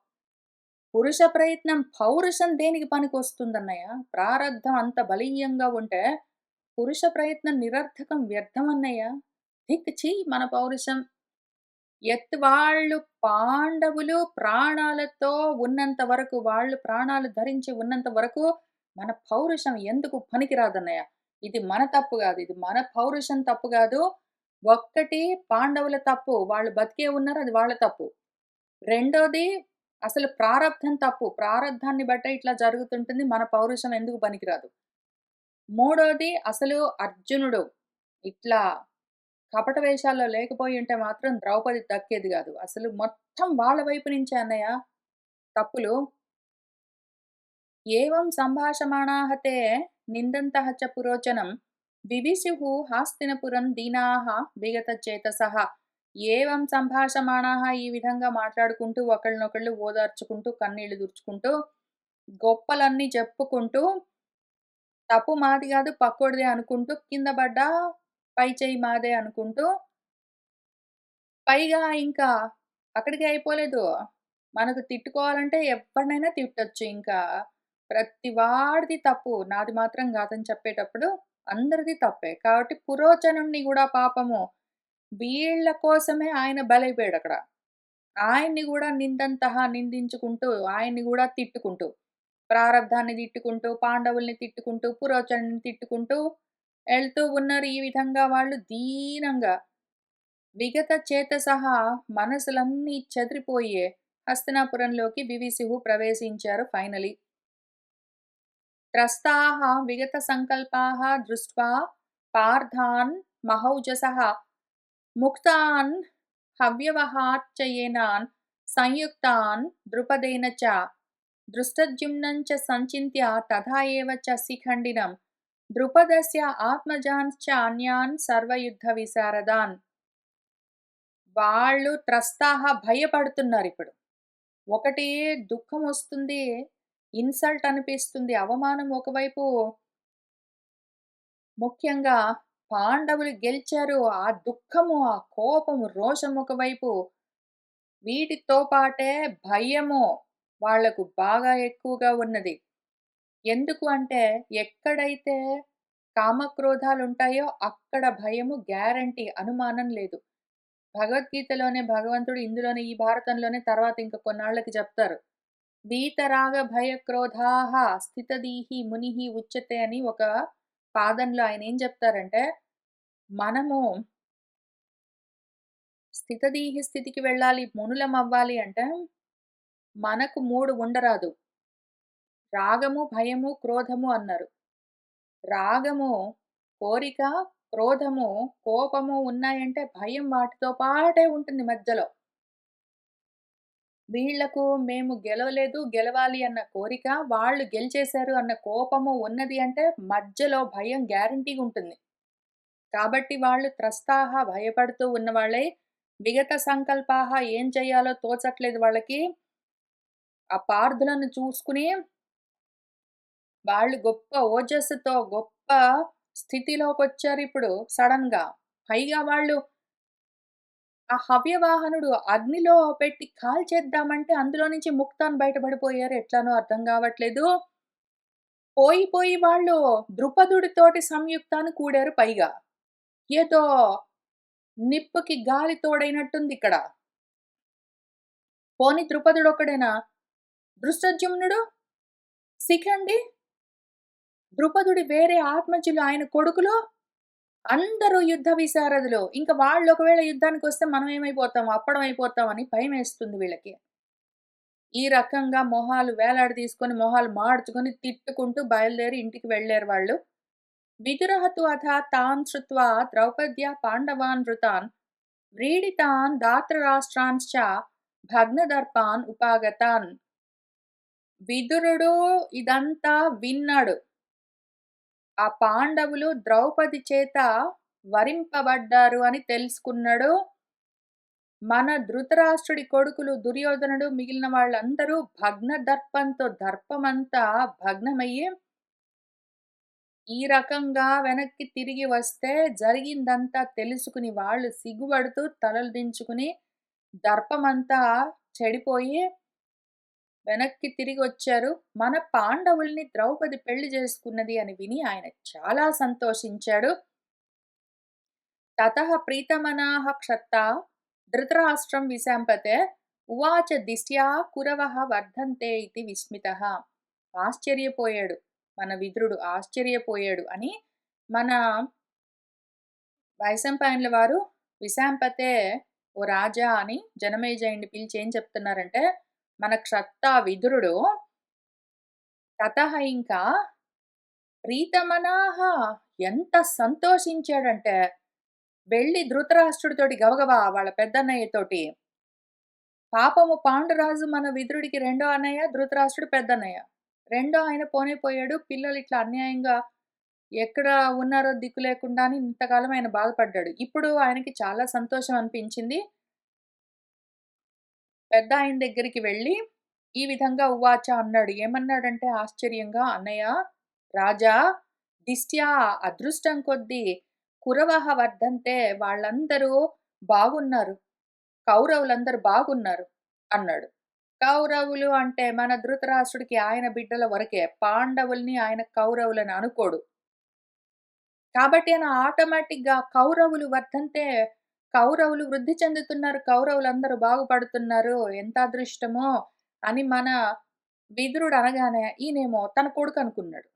పురుష ప్రయత్నం పౌరుషం దేనికి పనికొస్తుందన్నయ్య? ప్రారబ్ధం అంత బలీయంగా ఉంటే పురుష ప్రయత్నం నిరర్థకం, వ్యర్థం అన్నయ్య. ధిక్ ఛీ మన పౌరుషం. వాళ్ళు పాండవులు ప్రాణాలతో ఉన్నంత వరకు, వాళ్ళు ప్రాణాలు ధరించి ఉన్నంత వరకు మన పౌరుషం ఎందుకు పనికిరాదన్నయ్య. ఇది మన తప్పు గాదు. ఇది మన పౌరుషం తప్పు గాదు. ఒక్కటి పాండవుల తప్పు. వాళ్ళు బతికే ఉన్నారు. అది వాళ్ళ తప్పు. రెండోది అసలు ప్రారబ్ధం తప్పు. ప్రారబ్ధాన్ని బట్టే ఇట్లా జరుగుతుంటుంది. మన పౌరుషం ఎందుకు పనికిరాదు. మూడోది అసలు అర్జునుడు ఇట్లా కపట వేషాల్లో లేకపోయుంటే మాత్రం ద్రౌపది దక్కేది గాదు. అసలు మొత్తం వాళ్ళ వైపు నుంచే అన్నయ్య. తప్పులు. ఏవం సంభాషమాణాః తే నిందంతః చ పురోచనం వివిశుః హాస్తినపురం దీనాః విగతచేతసః. ఏవం సంభాషమాణాః ఈ విధంగా మాట్లాడుకుంటూ ఒకళ్ళనొకళ్ళు ఓదార్చుకుంటూ కన్నీళ్లు తుడుచుకుంటూ గొప్పలన్నీ చెప్పుకుంటూ తప్పు మాది గాదు పక్కోడిదే అనుకుంటూ కింద పడ్డా పై చెయ్యి మాదే అనుకుంటూ పైగా ఇంకా అక్కడికే అయిపోలేదు. మనకు తిట్టుకోవాలంటే ఎవ్వడినైనా తిట్టొచ్చు ఇంకా. ప్రతి వాడిది తప్పు. నాది మాత్రం కాదని చెప్పేటప్పుడు అందరిది తప్పే. కాబట్టి పురోచనుడిని గూడా పాపము వీళ్ళ కోసమే ఆయన బలైపోయాడక్కడ. ఆయన్ని గూడా నిందంతః నిందించుకుంటూ, ఆయన్ని గూడా తిట్టుకుంటూ, ప్రారబ్ధాన్ని తిట్టుకుంటూ, పాండవుల్ని తిట్టుకుంటూ, పురోచనుడిని తిట్టుకుంటూ ఎళ్తూ ఉన్నారు. ఈ విధంగా వాళ్ళు దీనంగా విగత చేతసః మనసులన్నీ చెదిరిపోయి హస్తినాపురంలోకి వివిశువు ప్రవేశించారు ఫైనలీ. త్రస్తాః విగత సంకల్పాః దృష్ట్వా పార్థాన్ మహౌజసః ముక్తాన్ హవ్యవహార్చయేనాన్ సంయుక్తాన్ ద్రుపదేన చ దృష్టద్యుమ్నం చ సంచింత్య తథా ఏవ చ శిఖండినం ద్రుపదస్య ఆత్మజాంశ్చ అన్యాన్ సర్వయుద్ధ విశారదాన్. వాళ్ళు త్రస్తాహ భయపడుతున్నారిప్పుడు. ఒకటి దుఃఖమొస్తుంది, ఇన్సల్ట్ అనిపిస్తుంది, అవమానం ఒకవైపు, ముఖ్యంగా పాండవులు గెలిచారు. ఆ దుఃఖము, ఆ కోపము, రోషం ఒకవైపు, వీటితో పాటే భయము వాళ్లకు బాగా ఎక్కువగా ఉన్నది. ఎందుకు అంటే ఎక్కడైతే కామక్రోధాలుంటాయో అక్కడ భయము గ్యారంటీ, అనుమానం లేదు. భగవద్గీతలోనే భగవంతుడు ఇందులోనే ఈ భారతంలోనే తర్వాత ఇంక కొన్నాళ్ళకి చెప్తారు. వీతరాగ భయక్రోధాః స్థితదీహి మునిః ఉచ్యతే అని ఒక పాదంలో ఆయన ఏం చెప్తారంటే, మనము స్థితదీహి స్థితికి వెళ్ళాలి, మునులమవ్వాలి అంటే మనకు 3 ఉండరాదు. రాగము, భయము, క్రోధము అన్నారు. రాగము కోరిక, క్రోధము కోపము ఉన్నాయంటే భయం వాటితో పాటే ఉంటుంది మధ్యలో. వీళ్ళకు మేము గెలవలేదు, గెలవాలి అన్న కోరిక, వాళ్ళు గెలిచేశారు అన్న కోపము ఉన్నది అంటే మధ్యలో భయం గ్యారంటీగా ఉంటుంది. కాబట్టి వాళ్ళు త్రస్తాహ భయపడుతూ ఉన్నవాళ్ళే, విగత సంకల్పాహ ఏం చేయాలో తోచట్లేదు వాళ్ళకి. ఆ పార్థులను చూసుకుని వాళ్ళు గొప్ప ఓజస్సుతో గొప్ప స్థితిలోకొచ్చారిప్పుడు సడెన్‌గా. పైగా వాళ్ళు ఆ హవ్యవాహనుడు అగ్నిలో పెట్టి కాల్చేద్దామంటే అందులో నుంచి ముక్తాన్ బయటపడిపోయారు. ఎట్లానో అర్థం గావట్లేదు. పోయి వాళ్ళు ద్రుపదుడితోటి సంయుక్తాన్ని కూడారు పైగా. ఏదో నిప్పుకి గాలి తోడైనట్టుందిక్కడ. పోనీ ద్రుపదుడొక్కడేనా? దృష్టద్యుమ్నుడు, శిఖండి, ద్రుపదుడి వేరే ఆత్మజులు ఆయన కొడుకులు అందరూ యుద్ధ విశారదులు. ఇంక వాళ్ళు ఒకవేళ యుద్ధానికొస్తే మనం ఏమైపోతాం? అప్పడం అయిపోతాం అని భయమేస్తుంది వీళ్ళకి. ఈ రకంగా మొహాలు వేలాడదీసుకొని, మొహాలు మాడ్చుకొని తిట్టుకుంటూ బయలుదేరి ఇంటికి వెళ్ళారు వాళ్ళు. విదురః తు అథ తాన్ శ్రుత్వా ద్రౌపద్యా పాండవాన్ వృతాన్ వ్రీడితాన్ దాత్రరాష్ట్రాంశ్చ భగ్నదర్పాన్ ఉపాగతాన్. విదురుడు ఇదంతా విన్నాడు. ఆ పాండవులు ద్రౌపది చేత వరింపబడ్డారు అని తెలుసుకున్నాడు. మన ధృతరాష్ట్రుడి కొడుకులు దుర్యోధనుడు మిగిలిన వాళ్ళందరూ భగ్న దర్పంతో దర్పమంతా భగ్నమయ్యి ఈ రకంగా వెనక్కి తిరిగి వస్తే జరిగిందంతా తెలుసుకుని వాళ్ళు సిగ్గుపడుతూ తలలు దించుకుని దర్పమంతా చెడిపోయి వెనక్కి తిరిగొచ్చారు. మన పాండవుల్ని ద్రౌపది పెళ్లి చేసుకున్నది అని విని ఆయన చాలా సంతోషించాడు. తతః ప్రీతమనాః క్షత్తా ధృతరాష్ట్రం విశాంపతే ఉవాచ దిష్ట్యా కురవః వర్ధంతే ఇతి విస్మితః. ఆశ్చర్యపోయాడు. మన విదురుడు ఆశ్చర్యపోయాడు అని మన వైశంపాయనుల వారు విశాంపతే ఓ రాజా అని జనమేజయుడిని పిలిచి ఏం చెప్తున్నారంటే, మన క్షత్తా విదురుడు తతః ఇంకా ప్రీతమనాః ఎంత సంతోషించాడంటే వెళ్ళి ధృతరాష్ట్రుడితోటి గబగబా వాళ్ళ పెద్దన్నయ్యతోటి పాపము పాండురాజు మన విదురుడికి రెండో అన్నయ్య, ధృతరాష్ట్రుడు పెద్దన్నయ్య. రెండో ఆయన పోనే పోయాడు. పిల్లలు ఇట్లా అన్యాయంగా ఎక్కడ ఉన్నారో దిక్కు లేకుండా అని ఇంతకాలం ఆయన బాధపడ్డాడు. ఇప్పుడు ఆయనకి చాలా సంతోషం అనిపించింది. పెద్దాయన దగ్గరికి వెళ్ళి ఈ విధంగా ఉవాచ అన్నాడు. ఏమన్నాడంటే ఆశ్చర్యంగా, "అన్నయ్య, రాజా, దిష్ట్యా అదృష్టం కొద్దీ కురవః వర్ధంతే, వాళ్ళందరూ బాగున్నారు. కౌరవులందరూ బాగున్నారు" అన్నాడు. కౌరవులు అంటే మన ధృతరాష్ట్రుడికి ఆయన బిడ్డల వరకే. పాండవుల్ని ఆయన కౌరవులని అనుకోడు. కాబట్టి ఆయన ఆటోమేటిక్‌గా కౌరవులు వర్ధంతే, కౌరవులు వృద్ధి చెందుతున్నారు. కౌరవులందరూ బాగుపడుతున్నారు. ఎంత అదృష్టమో అని మన విదురుడు అనగానే ఈయనేమో తన కొడుకనుకున్నాడు.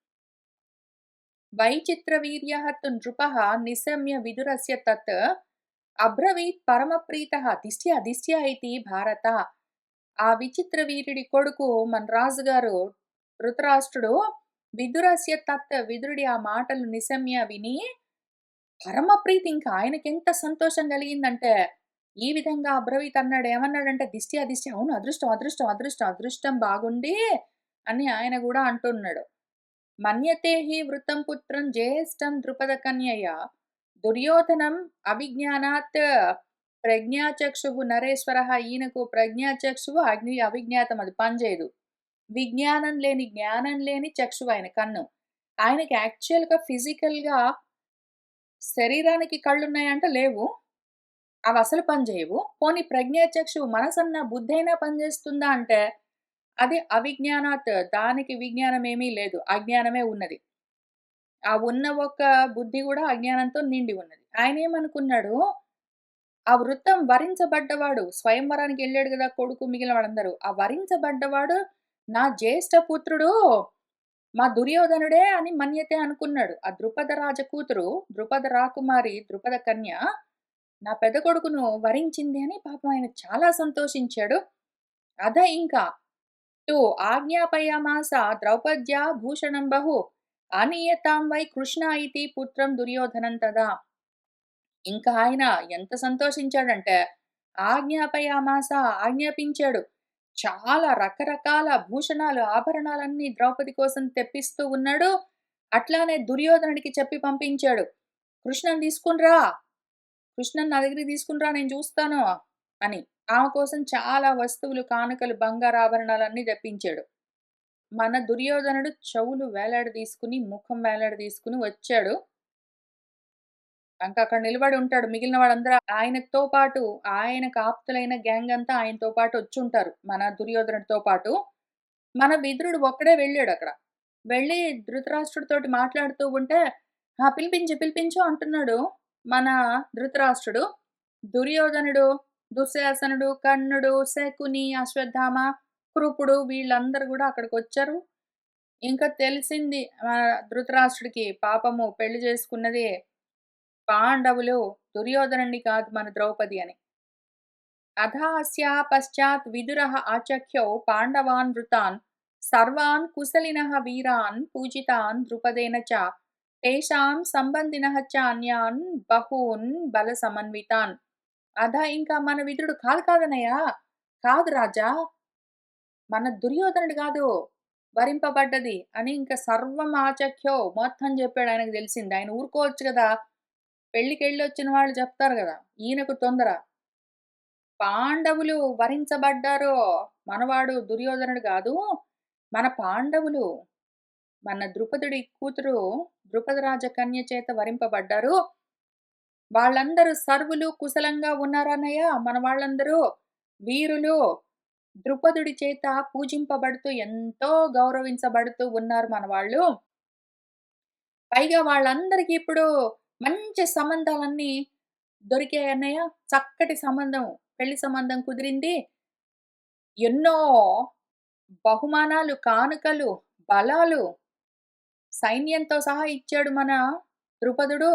వైచిత్రవీర్యః తు నృపః నిశమ్య విదురస్య తత్ అబ్రవీత్ పరమప్రీతః దిష్ట్యా దిష్ట్యా ఇతి భారత. ఆ విచిత్ర వీరుడి కొడుకు మన రాజుగారు ధృతరాష్ట్రుడు విదురస్య తత్ విదురుడి ఆ మాటలు నిశమ్య విని పరమప్రీతి, ఇంకా ఆయనకెంత సంతోషం కలిగిందంటే, ఈ విధంగా అబ్రవీత్ అన్నాడు. ఏమన్నాడంటే, దిష్టి అదిష్టి, అవును, అదృష్టం, అదృష్టం, అదృష్టం, అదృష్టం బాగుండి అని ఆయన గూడా అంటున్నాడు. మన్యతే హి వృత్తం పుత్రం జ్యేష్ఠం ద్రుపద కన్యయ దుర్యోధనం అవిజ్ఞానాత్ ప్రజ్ఞాచక్షుః నరేశ్వరః. ఈయనకు ప్రజ్ఞాచక్షువు అవిజ్ఞాతం, అది పనిచేయదు. విజ్ఞానం లేని, జ్ఞానం లేని చక్షువు ఆయన కన్ను. ఆయనకి యాక్చువల్‌గా ఫిజికల్‌గా శరీరానికి కళ్ళున్నాయంటే లేవు. అవసలు పనిచేయవు. పోనీ ప్రజ్ఞాచక్షువు మనసన్నా, బుద్ధైనా పనిచేస్తుందా అంటే, అది అవిజ్ఞానాత్, దానికి విజ్ఞానమేమీ లేదు. అజ్ఞానమే ఉన్నది. ఆ ఉన్న ఒక్క బుద్ధి గూడా అజ్ఞానంతో నిండి ఉన్నది. ఆయనేమనుకున్నాడు, ఆ వృత్తం వరించబడ్డవాడు, స్వయంవరానికెళ్ళాడు గదా కొడుకు మిగిలిన వాళ్ళందరూ. ఆ వరించబడ్డవాడు నా జ్యేష్ఠ పుత్రుడు మా దుర్యోధనుడే అని మన్యతే అనుకున్నాడు. ఆ ద్రుపద రాజ కూతురు, ద్రుపద రాకుమారి, ద్రుపద కన్య నా పెద్ద కొడుకును వరించింది అని పాపం ఆయన చాలా సంతోషించాడు. అద ఇంకా తు ఆజ్ఞాపయామాస ద్రౌపద్యా భూషణం బహు ఆనీయతాం వై కృష్ణ ఇతి పుత్రం దుర్యోధనం తదా. ఇంకా ఆయన ఎంత సంతోషించాడంటే, ఆజ్ఞాపయామాస, ఆజ్ఞాపించాడు. చాలా రకరకాల భూషణాలు, ఆభరణాలన్నీ ద్రౌపది కోసం తెప్పిస్తూ ఉన్నాడు. అట్లానే దుర్యోధనుడికి చెప్పి పంపించాడు. "కృష్ణని తీసుకొని రా. కృష్ణని నా దగ్గరికి తీసుకొని రా, నేను చూస్తాను" అని. ఆమె కోసం చాలా వస్తువులు, కానుకలు, బంగారాభరణాలన్నీ తెప్పించాడు. మన దుర్యోధనుడు చెవులు వేలాడదీసుకొని, ముఖం వేలాడదీసుకొని వచ్చాడు. ఇంకక్కడ నిలబడి ఉంటాడు. మిగిలిన వాళ్ళందరూ ఆయనతో పాటు, ఆయనకు ఆప్తులైన గ్యాంగ్ అంతా ఆయనతో పాటు వచ్చుంటారు. మన దుర్యోధనుడితో పాటు. మన విదురుడు ఒక్కడే వెళ్ళాడక్కడ. వెళ్ళి ధృతరాష్ట్రుడితోటి మాట్లాడుతూ ఉంటే, "ఆ! పిలిపించు, పిలిపించు" అంటున్నాడు మన ధృతరాష్ట్రుడు. దుర్యోధనుడు, దుశ్శాసనుడు, కర్ణుడు, శకుని, అశ్వత్థామ, కృపుడు వీళ్ళందరూ గూడా అక్కడికొచ్చారు. ఇంకా తెలిసింది ధృతరాష్ట్రుడికి, పాపము పెళ్లి చేసుకున్నది పాండవులు, దుర్యోధనుడిని కాదు, మన ద్రౌపది అని. అథాస్యా పశ్చాత్ విదురః ఆచఖ్యౌ పాండవాన్ వృతాన్ సర్వాన్ కుశలినః వీరాన్ పూజితాన్ ద్రుపదేన చ తేషాం సంబంధినః చ అన్యాన్ బహూన్ బల సమన్వితాన్. ఇంకా మన విదురుడు, "కాదు కాదన్నయ్య, కాదు రాజా, మన దుర్యోధనుడు కాదు వరింపబడ్డది" అని ఇంకా సర్వం ఆచఖ్యో మొత్తం చెప్పాడు. ఆయనకు తెలిసింది. ఆయన ఊరుకోవచ్చు గదా! పెళ్ళికెళ్ళొచ్చిన వాళ్ళు చెప్తారు గదా! ఈయనకు తొందర. పాండవులు వరించబడ్డారు. మనవాడు దుర్యోధనుడు గాదు. మన పాండవులు, మన ద్రుపదుడి కూతురు ద్రుపద రాజ కన్య చేత వరింపబడ్డారు. వాళ్ళందరూ సర్వులు కుశలంగా ఉన్నారన్నయ్య. మన వాళ్ళందరూ వీరులు. ద్రుపదుడి చేత పూజింపబడుతూ, ఎంతో గౌరవించబడుతూ ఉన్నారు మన వాళ్ళు. పైగా వాళ్ళందరికీ ఇప్పుడు మంచి సంబంధాలన్నీ దొరికాయన్నయ్య. చక్కటి సంబంధం, పెళ్లి సంబంధం కుదిరింది. ఎన్నో బహుమానాలు, కానుకలు, బలాలు, సైన్యంతో సహా ఇచ్చాడు మన ద్రుపదుడు.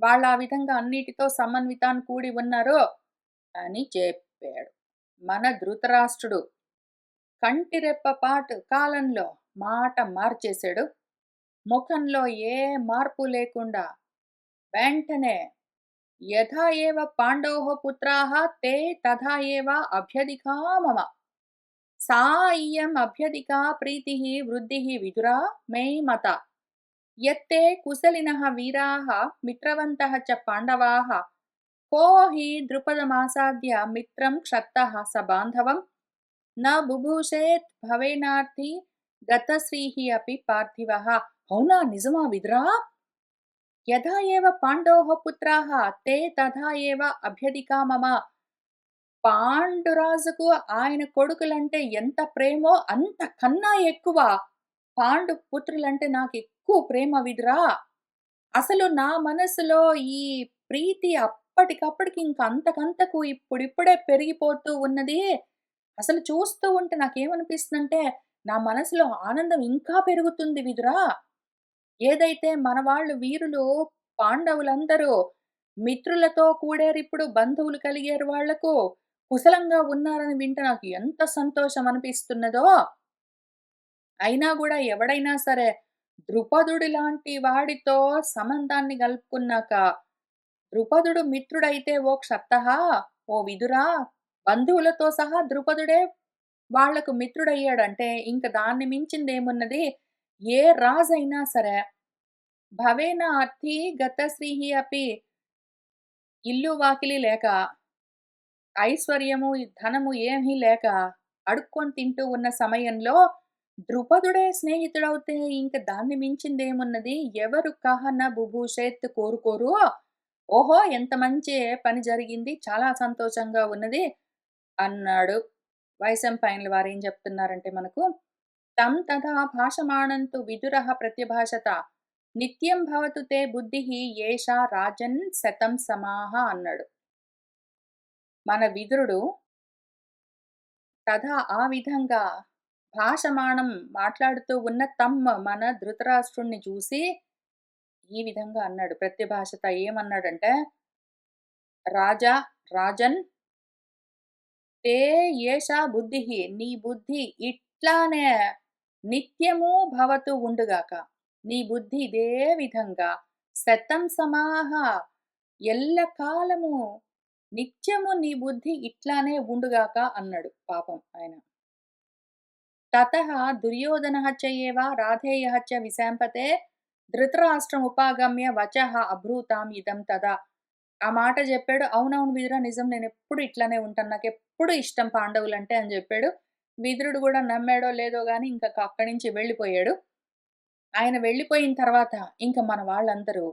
వాళ్ళు ఆ విధంగా అన్నిటితో సమన్వితాన్ని కూడి ఉన్నారు అని చెప్పాడు. మన ధృతరాష్ట్రుడు కంటిరెప్పపాటు కాలంలో మాట మార్చేశాడు. ముఖంలో ఏ మార్పు లేకుండా వెంటనే యథా ఏవ పాండవోః పుత్రాः తే తథా ఏవ అభ్యధికా మమ. సా ఇయం అభ్యధికా ప్రీతిః వృద్ధిః విదురా మే మత. యత్తే కుశలినః వీరాः మిత్రవంతः చ పాండవాः को हि ద్రుపదమాసాద్య మిత్రం క్షత్తః స బాంధవం న బుభూషేత్ భవేనార్థి గతశ్రీః అపి పార్థివః. అవునా నిజమా విదురా? యథా ఏవ పాండవోః పుత్రాः తే తథా ఏవ అభ్యధికా మమ. పాండురాజుకు ఆయన కొడుకులంటే ఎంత ప్రేమో అంతకన్నా ఎక్కువ పాండు పుత్రులంటే నాకెక్కువ ప్రేమ విదురా. అసలు నా మనసులో ఈ ప్రీతి అప్పటికప్పటికి ఇంక అంతకంతకు ఇప్పుడిప్పుడే పెరిగిపోతూ ఉన్నది. అసలు చూస్తూ ఉంటే నాకేమనిపిస్తుందంటే, నా మనసులో ఆనందం ఇంకా పెరుగుతుంది విదురా. ఏదైతే మన వాళ్ళు వీరులు పాండవులందరూ మిత్రులతో కూడారిప్పుడు, బంధువులు కలిగారు వాళ్లకు. కుశలంగా ఉన్నారని వింటే నాకు ఎంత సంతోషం అనిపిస్తున్నదో. అయినా గూడా ఎవడైనా సరే ద్రుపదుడి లాంటి వాడితో సంబంధాన్ని గలుపుకున్నాక, ద్రుపదుడు మిత్రుడైతే ఓ క్షత్తః, ఓ విదురా, బంధువులతో సహా ద్రుపదుడే వాళ్లకు మిత్రుడయ్యాడంటే ఇంక దాన్ని మించిందేమున్నది? ఏ రాజైనా సరే భవేన అర్థి గతశ్రీః అపి, ఇల్లు వాకిలి లేక, ఐశ్వర్యము, ధనము ఏమీ లేక అడుక్కొని తింటూ ఉన్న సమయంలో ద్రుపదుడే స్నేహితుడవుతే ఇంక దాన్ని మించిందేమున్నది? ఎవరు కహన బుభూషేత్ కోరుకోరు. ఓహో! ఎంత మంచి పని జరిగింది. చాలా సంతోషంగా ఉన్నది అన్నాడు. వైశంపాయనుల వారేం చెప్తున్నారంటే మనకు, తం తథా భాషమాణంతు విదురః ప్రత్యభాషత. నిత్యం భవతు తే బుద్ధిః ఏషా రాజన్ శతం సమాః అన్నాడు. మన విదురుడు తథా ఆ విధంగా భాషమాణం మాట్లాడుతూ ఉన్న మన ధృతరాష్ట్రుణ్ణి చూసి ఈ విధంగా అన్నాడు. ప్రత్యభాషత ఏమన్నాడంటే, రాజా రాజన్ తే ఏషా బుద్ధిః, నీ బుద్ధి ఇట్లానే నిత్యము భవతు ఉండుగాక. నీ బుద్ధి ఇదే విధంగా శతం సమాహ, ఎల్లకాలము నిత్యము నీ బుద్ధి ఇట్లానే ఉండుగాక అన్నాడు పాపం ఆయన. తతః దుర్యోధనః చ ఏవ రాధేయః చ విశాంపతే ధృతరాష్ట్రముపాగమ్య వచః అబ్రూతాం ఇదం తదా. ఆ మాట చెప్పాడు. అవునవును విదురా, నిజం, నేనెప్పుడు ఇట్లానే ఉంటాను. నాకెప్పుడు ఇష్టం పాండవులంటే అని చెప్పాడు. విదురుడు కూడా నమ్మాడో లేదో గాని ఇంక అక్కడి నుంచి వెళ్ళిపోయాడు. ఆయన వెళ్ళిపోయిన తర్వాత ఇంక మన వాళ్ళందరూ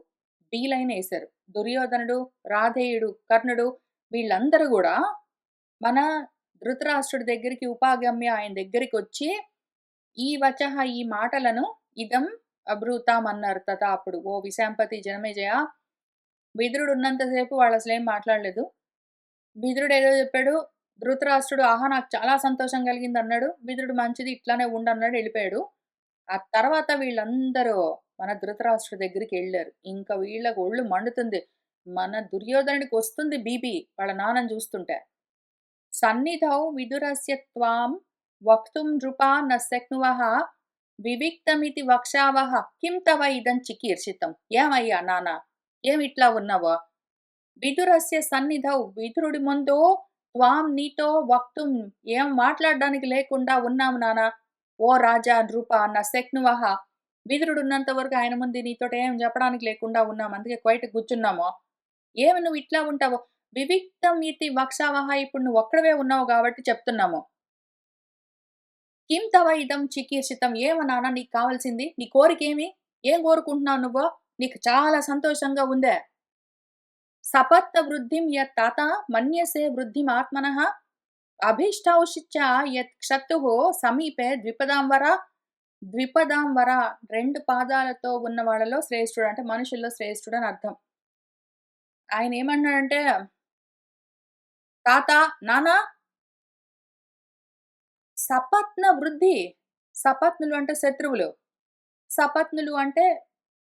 బీలైన్ ఏశారు. దుర్యోధనుడు, రాధేయుడు, కర్ణుడు వీళ్ళందరూ గూడా మన ధృతరాష్ట్రుడి దగ్గరికి ఉపాగమ్య ఆయన దగ్గరికొచ్చి ఈ వచః, ఈ మాటలను ఇదం అబ్రూతాం అన్నారు. తథా అప్పుడు, ఓ విశాంపతి జనమేజయ, విదురుడు ఉన్నంతసేపు వాళ్ళు అసలేం మాట్లాడలేదు. విదురుడు ఏదో చెప్పాడు. ధృతరాష్ట్రుడు ఆహా నాకు చాలా సంతోషం కలిగింది అన్నాడు. విదురుడు మంచిది ఇట్లానే ఉండన్నాడు, వెళ్ళిపోయాడు. ఆ తర్వాత వీళ్ళందరూ మన ధృతరాష్ట్రుడి దగ్గరికి వెళ్ళారు. ఇంక వీళ్ళకి ఒళ్ళు మండుతుంది. మన దుర్యోధనుడికి వస్తుంది బీపీ వాళ్ళ నాన్నని చూస్తుంటే. సన్నిధౌ విదురస్య త్వాం వక్తుం నృపా న శక్నువః వివిక్తమితి వక్ష్యావః కిం తవ ఇదం చికీర్షితం. ఏమయ్యా నాన్న, ఏమిట్లా ఉన్నావో? విదురస్య సన్నిధౌ, విదురుడి ముందు, త్వాం నీతో, వక్తుం ఏం మాట్లాడడానికి లేకుండా ఉన్నాము నాన్న. ఓ రాజా నృప న శక్నువః, విదురుడున్నంత వరకు ఆయన ముందు నీతోటి ఏం చెప్పడానికి లేకుండా ఉన్నాము. అందుకే క్వైట్ కూర్చున్నాము. ఏమి నువ్వు ఇట్లా ఉంటావు? వివిక్తం ఇతి వక్ష్యావః, ఇప్పుడు నువ్వు ఒక్కడవే ఉన్నావు కాబట్టి చెప్తున్నాము. కిం తవ ఇదం చికీర్షితం, ఏమ నాన్న నీకు కావాల్సింది? నీ కోరికేమి? ఏం కోరుకుంటున్నావు నువ్వు? నీకు చాలా సంతోషంగా ఉందే? సపత్న వృద్ధిం యత్ తాత మన్యసే వృద్ధిం ఆత్మనః అభిష్టౌషిచ్చ యత్ క్షతుః సమీపే ద్విపదాంబర. ద్విపదాంబర 2 పాదాలతో ఉన్న వాళ్ళలో శ్రేష్ఠుడు, అంటే మనుషుల్లో శ్రేష్ఠుడు అని అర్థం. ఆయన ఏమన్నాడంటే, తాత, నానా, సపత్న వృద్ధి. సపత్నులు అంటే శత్రువులు. సపత్నులు అంటే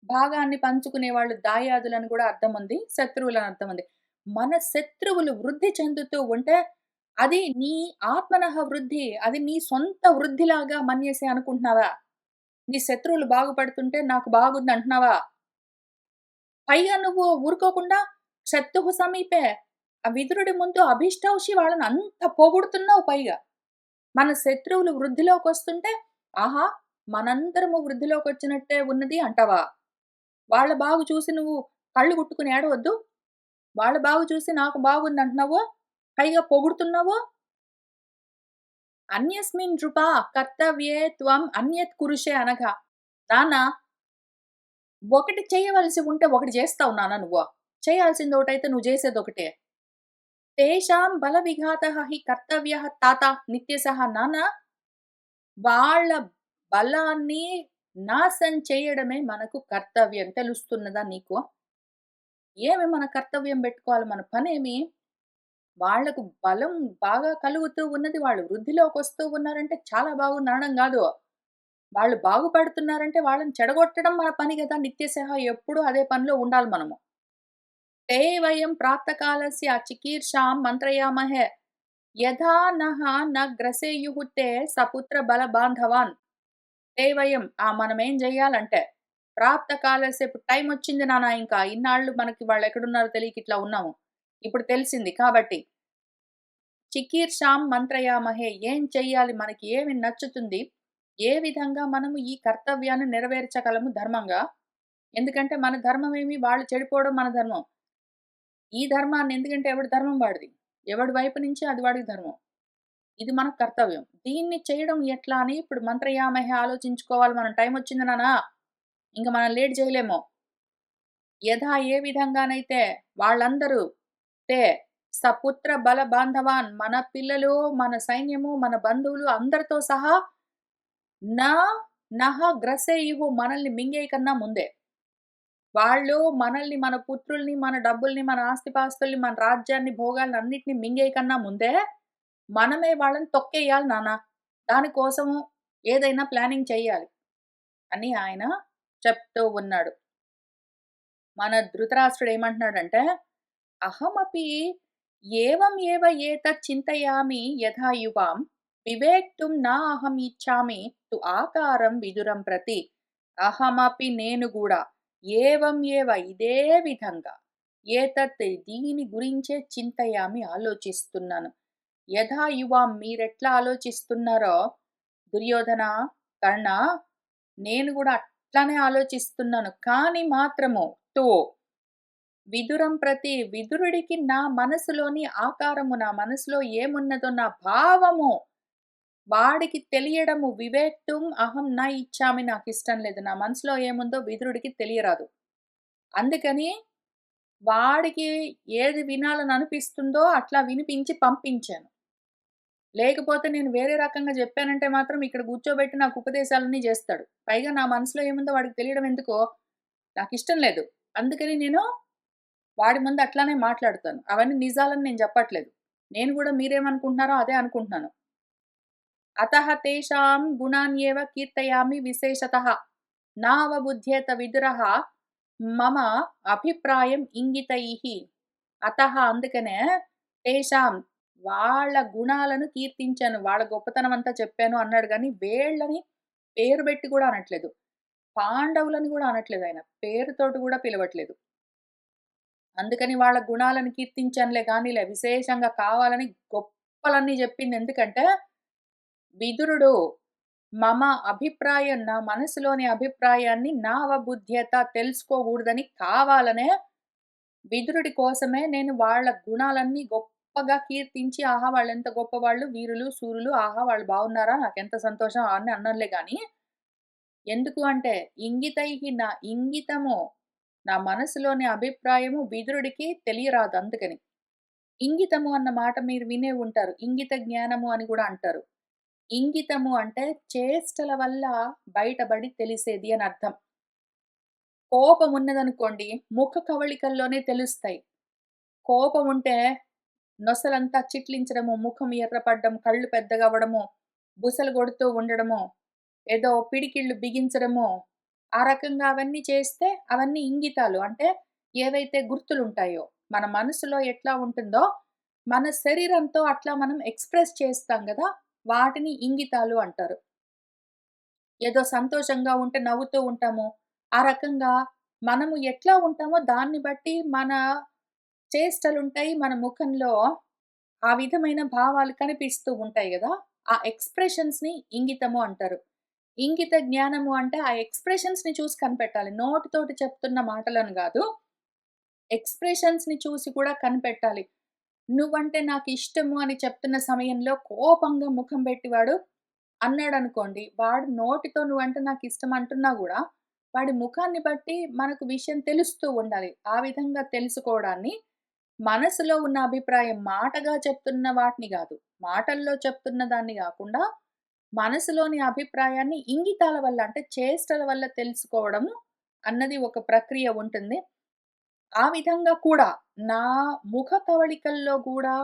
భాగాన్ని పంచుకునే వాళ్ళు, దాయాదులని కూడా అర్థం ఉంది. శత్రువులని అర్థం ఉంది. మన శత్రువులు వృద్ధి చెందుతూ ఉంటే అది నీ ఆత్మనః వృద్ధి, అది నీ సొంత వృద్ధిలాగా మన్యసే అనుకుంటున్నావా? నీ శత్రువులు బాగుపడుతుంటే నాకు బాగుంది అంటున్నావా? పైగా నువ్వు ఊరుకోకుండా శత్రువు సమీపే. ఆ విదురుడి ముందు అభిష్టౌషి వాళ్ళని అంత పొగుడుతున్నావు పైగా. మన శత్రువులు వృద్ధిలోకొస్తుంటే, ఆహా! మనందరము వృద్ధిలోకొచ్చినట్టే ఉన్నది అంటావా? వాళ్ళ బాగు చూసి నువ్వు కళ్ళు గుట్టుకొని ఏడవద్దు. వాళ్ళ బాగు చూసి నాకు బాగుందంటున్నావు. పైగా పొగుడుతున్నావు. అన్యస్మిన్ నృపా కర్తవ్యే త్వం అన్యత్ కురుషే అనగా, నాన్న ఒకటి చేయవలసి ఉంటే ఒకటి చేస్తావు నాన్న నువ్వు. చేయాల్సిందొకటైతే నువ్వు చేసేదొకటే. తేషాం బల విఘాతః హి కర్తవ్యః తాత నిత్యశః నాన్న వాళ్ళ బలాన్ని నాశనం చేయడమే మనకు కర్తవ్యం. తెలుస్తున్నదా నీకు? ఏమి మన కర్తవ్యం బెట్టుకోవాలి? మన పనేమి? వాళ్ళకు బలం బాగా కలుగుతూ ఉన్నది. వాళ్ళు వృద్ధిలోకొస్తూ ఉన్నారంటే చాలా బాగుందనడం గాదు. వాళ్ళు బాగుపడుతున్నారంటే వాళ్ళని చెడగొట్టడం మన పని గదా! నిత్యశః ఎప్పుడూ అదే పనిలో ఉండాలి మనము. తే వయం ప్రాతకాలస్య చికీర్షాం మంత్రయామహే యథా నః న గ్రసేయుః తే సపుత్ర బల బాంధవాన్. తే వయం మనమేం జేయాలంటే ప్రాప్తకాలస్య ఇప్పుడు టైమొచ్చింది నాన్న ఇంకా. ఇన్నాళ్ళు మనకి వాళ్ళెక్కడున్నారో తెలియక ఇట్లా ఉన్నాము. ఇప్పుడు తెలిసింది కాబట్టి చికీర్షాం మంత్రయామహే. ఏం చెయ్యాలి? మనకి ఏమి నచ్చుతుంది? ఏ విధంగా మనము ఈ కర్తవ్యాన్ని నెరవేర్చగలము ధర్మంగా? ఎందుకంటే మన ధర్మమేమి వాళ్ళు చెడిపోవడం మన ధర్మం. ఈ ధర్మాన్ని ఎందుకంటే ఎవడి ధర్మం వాడిది. ఎవడి వైపు నుంచి అది వాడికి ధర్మం. ఇది మన కర్తవ్యం. దీన్ని చేయడం ఎట్లా అని ఇప్పుడు మంత్రయామహే ఆలోచించుకోవాలి మనం. టైమొచ్చింది నాన్న. ఇంక మనం లేట్ జేయలేము. ఏ విధంగానైతే వాళ్ళందరూ తే సపుత్ర బల బాంధవాన్ మన పిల్లలు, మన సైన్యము, మన బంధువులు అందరితో సహా నా నహ గ్రసేయుహు మనల్ని మింగేయ కన్నా ముందే. వాళ్ళు మనల్ని, మన పుత్రుల్ని, మన డబ్బుల్ని, మన ఆస్తిపాస్తుల్ని, మన రాజ్యాన్ని, భోగాల్ని అన్నిటిని మింగేయ కన్నా ముందే మనమే వాళ్ళని తొక్కేయాలి నాన్న. దానికోసము ఏదైనా ప్లానింగ్ చెయ్యాలి అని ఆయన చెప్తూ ఉన్నాడు. మన ధృతరాష్ట్రుడు ఏమంటున్నాడంటే, అహమపి ఏవం ఏవ ఏతత్ చింతయామి యథా యువాం వివేక్తుం నా అహం ఇచ్చామి తు ఆకారం విదురం ప్రతి. అహమపి నేను గూడా ఏవం ఏవ ఇదే విధంగా ఏతత్ దీని గురించే చింతయామి ఆలోచిస్తున్నాను. యథా యువాం మీరెట్లా ఆలోచిస్తున్నారో దుర్యోధన, కర్ణ నేను గూడా అట్లానే ఆలోచిస్తున్నాను. కానీ మాత్రము తో విదురం ప్రతి విదురుడికి నా మనసులోని ఆకారము, నా మనసులో ఏమున్నదో నా భావము వాడికి తెలియడము వివేక్తుం అహం న ఇచ్చామి నాకిష్టం లేదు. నా మనసులో ఏముందో విదురుడికి తెలియరాదు. అందుకని వాడికి ఏది వినాలని అనిపిస్తుందో అట్లా వినిపించి పంపించాను. లేకపోతే నేను వేరే రకంగా జెప్పానంటే మాత్రం ఇక్కడ కూర్చోబెట్టి నాకు ఉపదేశాలన్నీ జేస్తాడు. పైగా నా మనసులో ఏముందో వాడికి తెలియడం ఎందుకో నాకిష్టం లేదు. అందుకని నేను వాడి ముందు అట్లానే మాట్లాడుతాను. అవన్నీ నిజాలని నేను చెప్పట్లేదు. నేను గూడా మీరేమనుకుంటున్నారో అదే అనుకుంటున్నాను. అతః తేషాం గుణాన్యేవ కీర్తయామి విశేషతః. నావబుధ్యేత విదురః మమ అభిప్రాయం ఇంగితైః. అతః అందుకనే తేషాం వాళ్ళ గుణాలను కీర్తించాను. వాళ్ళ గొప్పతనం అంతా చెప్పాను అన్నాడు గానీ, వేళ్ళని పేరు బెట్టి గూడా అనట్లేదు. పాండవులని గూడా అనట్లేదాయన. పేరుతోటి గూడా పిలవట్లేదు. అందుకని వాళ్ళ గుణాలను కీర్తించానులే గానీలే విశేషంగా కావాలని గొప్పలన్నీ జెప్పిందెందుకంటే, విదురుడు మమ అభిప్రాయం నా మనసులోని అభిప్రాయాన్ని నా అవబుద్ధ్యత తెలుసుకోగూడదని కావాలనే విదురుడి కోసమే నేను వాళ్ళ గుణాలన్నీ గొప్పగా కీర్తించి, ఆహా! వాళ్ళెంత గొప్పవాళ్ళు, వీరులు, శూరులు, ఆహా! వాళ్ళు బాగున్నారా? నాకెంత సంతోషం అని అన్నానులే గానీ, ఎందుకు అంటే ఇంగితైహి నా ఇంగితము నా మనసులోని అభిప్రాయము విదురుడికి తెలియరాదు అందుకని. ఇంగితము అన్న మాట మీరు వినే ఉంటారు. ఇంగిత జ్ఞానము అని గూడా అంటారు. ఇంగితము అంటే చేష్టల వల్ల బయటబడి తెలిసేది అని అర్థం. కోపమున్నదనుకోండి ముఖ కవళికల్లోనే తెలుస్తాయి. కోపముంటే నొసలంతా చిట్లించడము, ముఖం ఎర్రపడ్డం, కళ్ళు పెద్దగవ్వడము, బుసలు గొడుతూ ఉండడము, ఏదో పిడికిళ్ళు బిగించడము, ఆ రకంగా అవన్నీ చేస్తే అవన్నీ ఇంగితాలు. అంటే ఏవైతే గుర్తులుంటాయో, మన మనసులో ఎట్లా ఉంటుందో, మన శరీరంతో అట్లా మనం ఎక్స్‌ప్రెస్ చేస్తాం గదా! వాటిని ఇంగితాలు అంటారు. ఏదో సంతోషంగా ఉంటే నవ్వుతూ ఉంటాము. ఆ రకంగా మనము ఎట్లా ఉంటామో దాన్ని బట్టి మన చేష్టలుంటాయి. మన ముఖంలో ఆ విధమైన భావాలు కనిపిస్తూ ఉంటాయి గదా! ఆ ఎక్స్‌ప్రెషన్స్‌ని ఇంగితము అంటారు. ఇంగిత జ్ఞానము అంటే ఆ ఎక్స్‌ప్రెషన్స్‌ని చూసి కనిపెట్టాలి. నోటితోటి చెప్తున్న మాటలను గాదు. ఎక్స్‌ప్రెషన్స్‌ని చూసి కూడా కనిపెట్టాలి. నువ్వంటే నాకిష్టము అని చెప్తున్న సమయంలో కోపంగా ముఖం పెట్టి వాడు అన్నాడనుకోండి, వాడు నోటితో నువ్వంటే నాకిష్టం అంటున్నా గూడా, వాడి ముఖాన్ని బట్టి మనకు విషయం తెలుస్తూ ఉండాలి. ఆ విధంగా తెలుసుకోవడాన్ని మనసులో ఉన్న అభిప్రాయం మాటగా చెప్తున్న వాటిని గాదు, మాటల్లో చెప్తున్న దాన్ని గాకుండా, మనసులోని అభిప్రాయాన్ని ఇంగితాల వల్ల అంటే చేష్టల వల్ల తెలుసుకోవడము అన్నది ఒక ప్రక్రియ ఉంటుంది. ఆ విధంగా కూడా నా ముఖ కవళికల్లో గూడా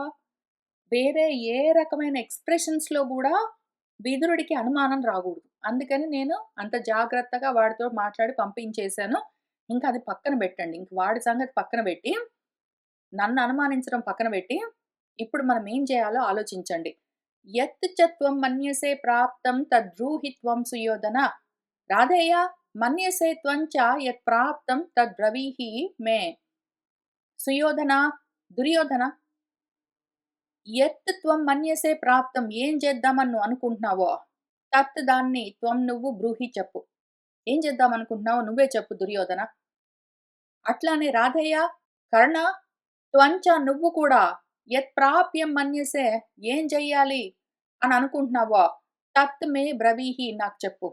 వేరే ఏ రకమైన ఎక్స్‌ప్రెషన్స్‌లో గూడా విదురుడికి అనుమానం రాగూడదు. అందుకని నేను అంత జాగ్రత్తగా వాడితో మాట్లాడి పంపించేశాను. ఇంక అది పక్కన బెట్టండి. ఇంక వాడి సంగతి పక్కన బెట్టి, నన్ను అనుమానించడం పక్కన బెట్టి, ఇప్పుడు మనం ఏం జేయాలో ఆలోచించండి. యత్ చ త్వం మన్యసే ప్రాప్తం తద్బ్రూహి త్వం సుయోధన. రాధేయ మన్యసే త్వం చ యత్ ప్రాప్తం తద్బ్రవీహి మే. సుయోధన, దుర్యోధన, యత్ త్వం మన్యసే ప్రాప్తం ఏం చేద్దామని నువ్వు అనుకుంటున్నావో, తత్ దాన్ని త్వం నువ్వు బ్రూహి చెప్పు. ఏం చేద్దామనుకుంటున్నావో నువ్వే చెప్పు దుర్యోధన. అట్లానే రాధేయ, కర్ణ, త్వంచ నువ్వు కూడా యత్ ప్రాప్యం మన్యసే ఏం చెయ్యాలి అని అనుకుంటున్నావో, తత్ మే బ్రవీహి నాకు చెప్పు.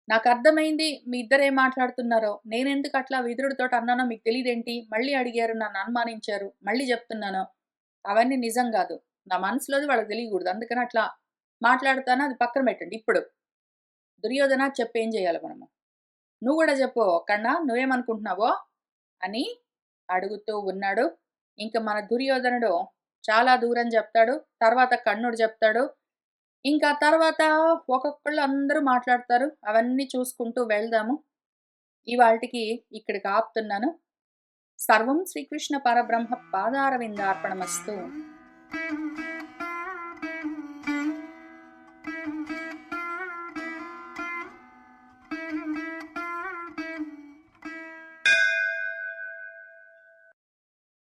నాకర్థమైంది మీ ఇద్దరేం మాట్లాడుతున్నారో. నేనెందుకు అట్లా విదురుడితోటి అన్నానో మీకు తెలీదేంటి? మళ్ళీ అడిగారు, నన్ను అనుమానించారు. మళ్ళీ జెప్తున్నాను. అవన్నీ నిజం గాదు. నా మనసులోది వాళ్ళకి తెలియగూడదు. అందుకని అట్లా మాట్లాడుతాను. అది పక్కన పెట్టండి. ఇప్పుడు దుర్యోధన చెప్పు ఏం జేయాలి మనము? నువ్వు గూడా జెప్పు కర్ణ నువ్వేమనుకుంటున్నావో అని అడుగుతూ ఉన్నాడు. ఇంక మన దుర్యోధనుడు చాలా దూరం జెప్తాడు. తర్వాత కర్ణుడు జెప్తాడు. ఇంకా తర్వాత ఒక్కొక్కళ్ళు అందరూ మాట్లాడతారు. అవన్నీ చూసుకుంటూ వెళ్దాము. ఇవాల్టికి ఇక్కడికి ఆపుతున్నాను. సర్వం శ్రీకృష్ణ పరబ్రహ్మ పాదారవిందార్పణమస్తు.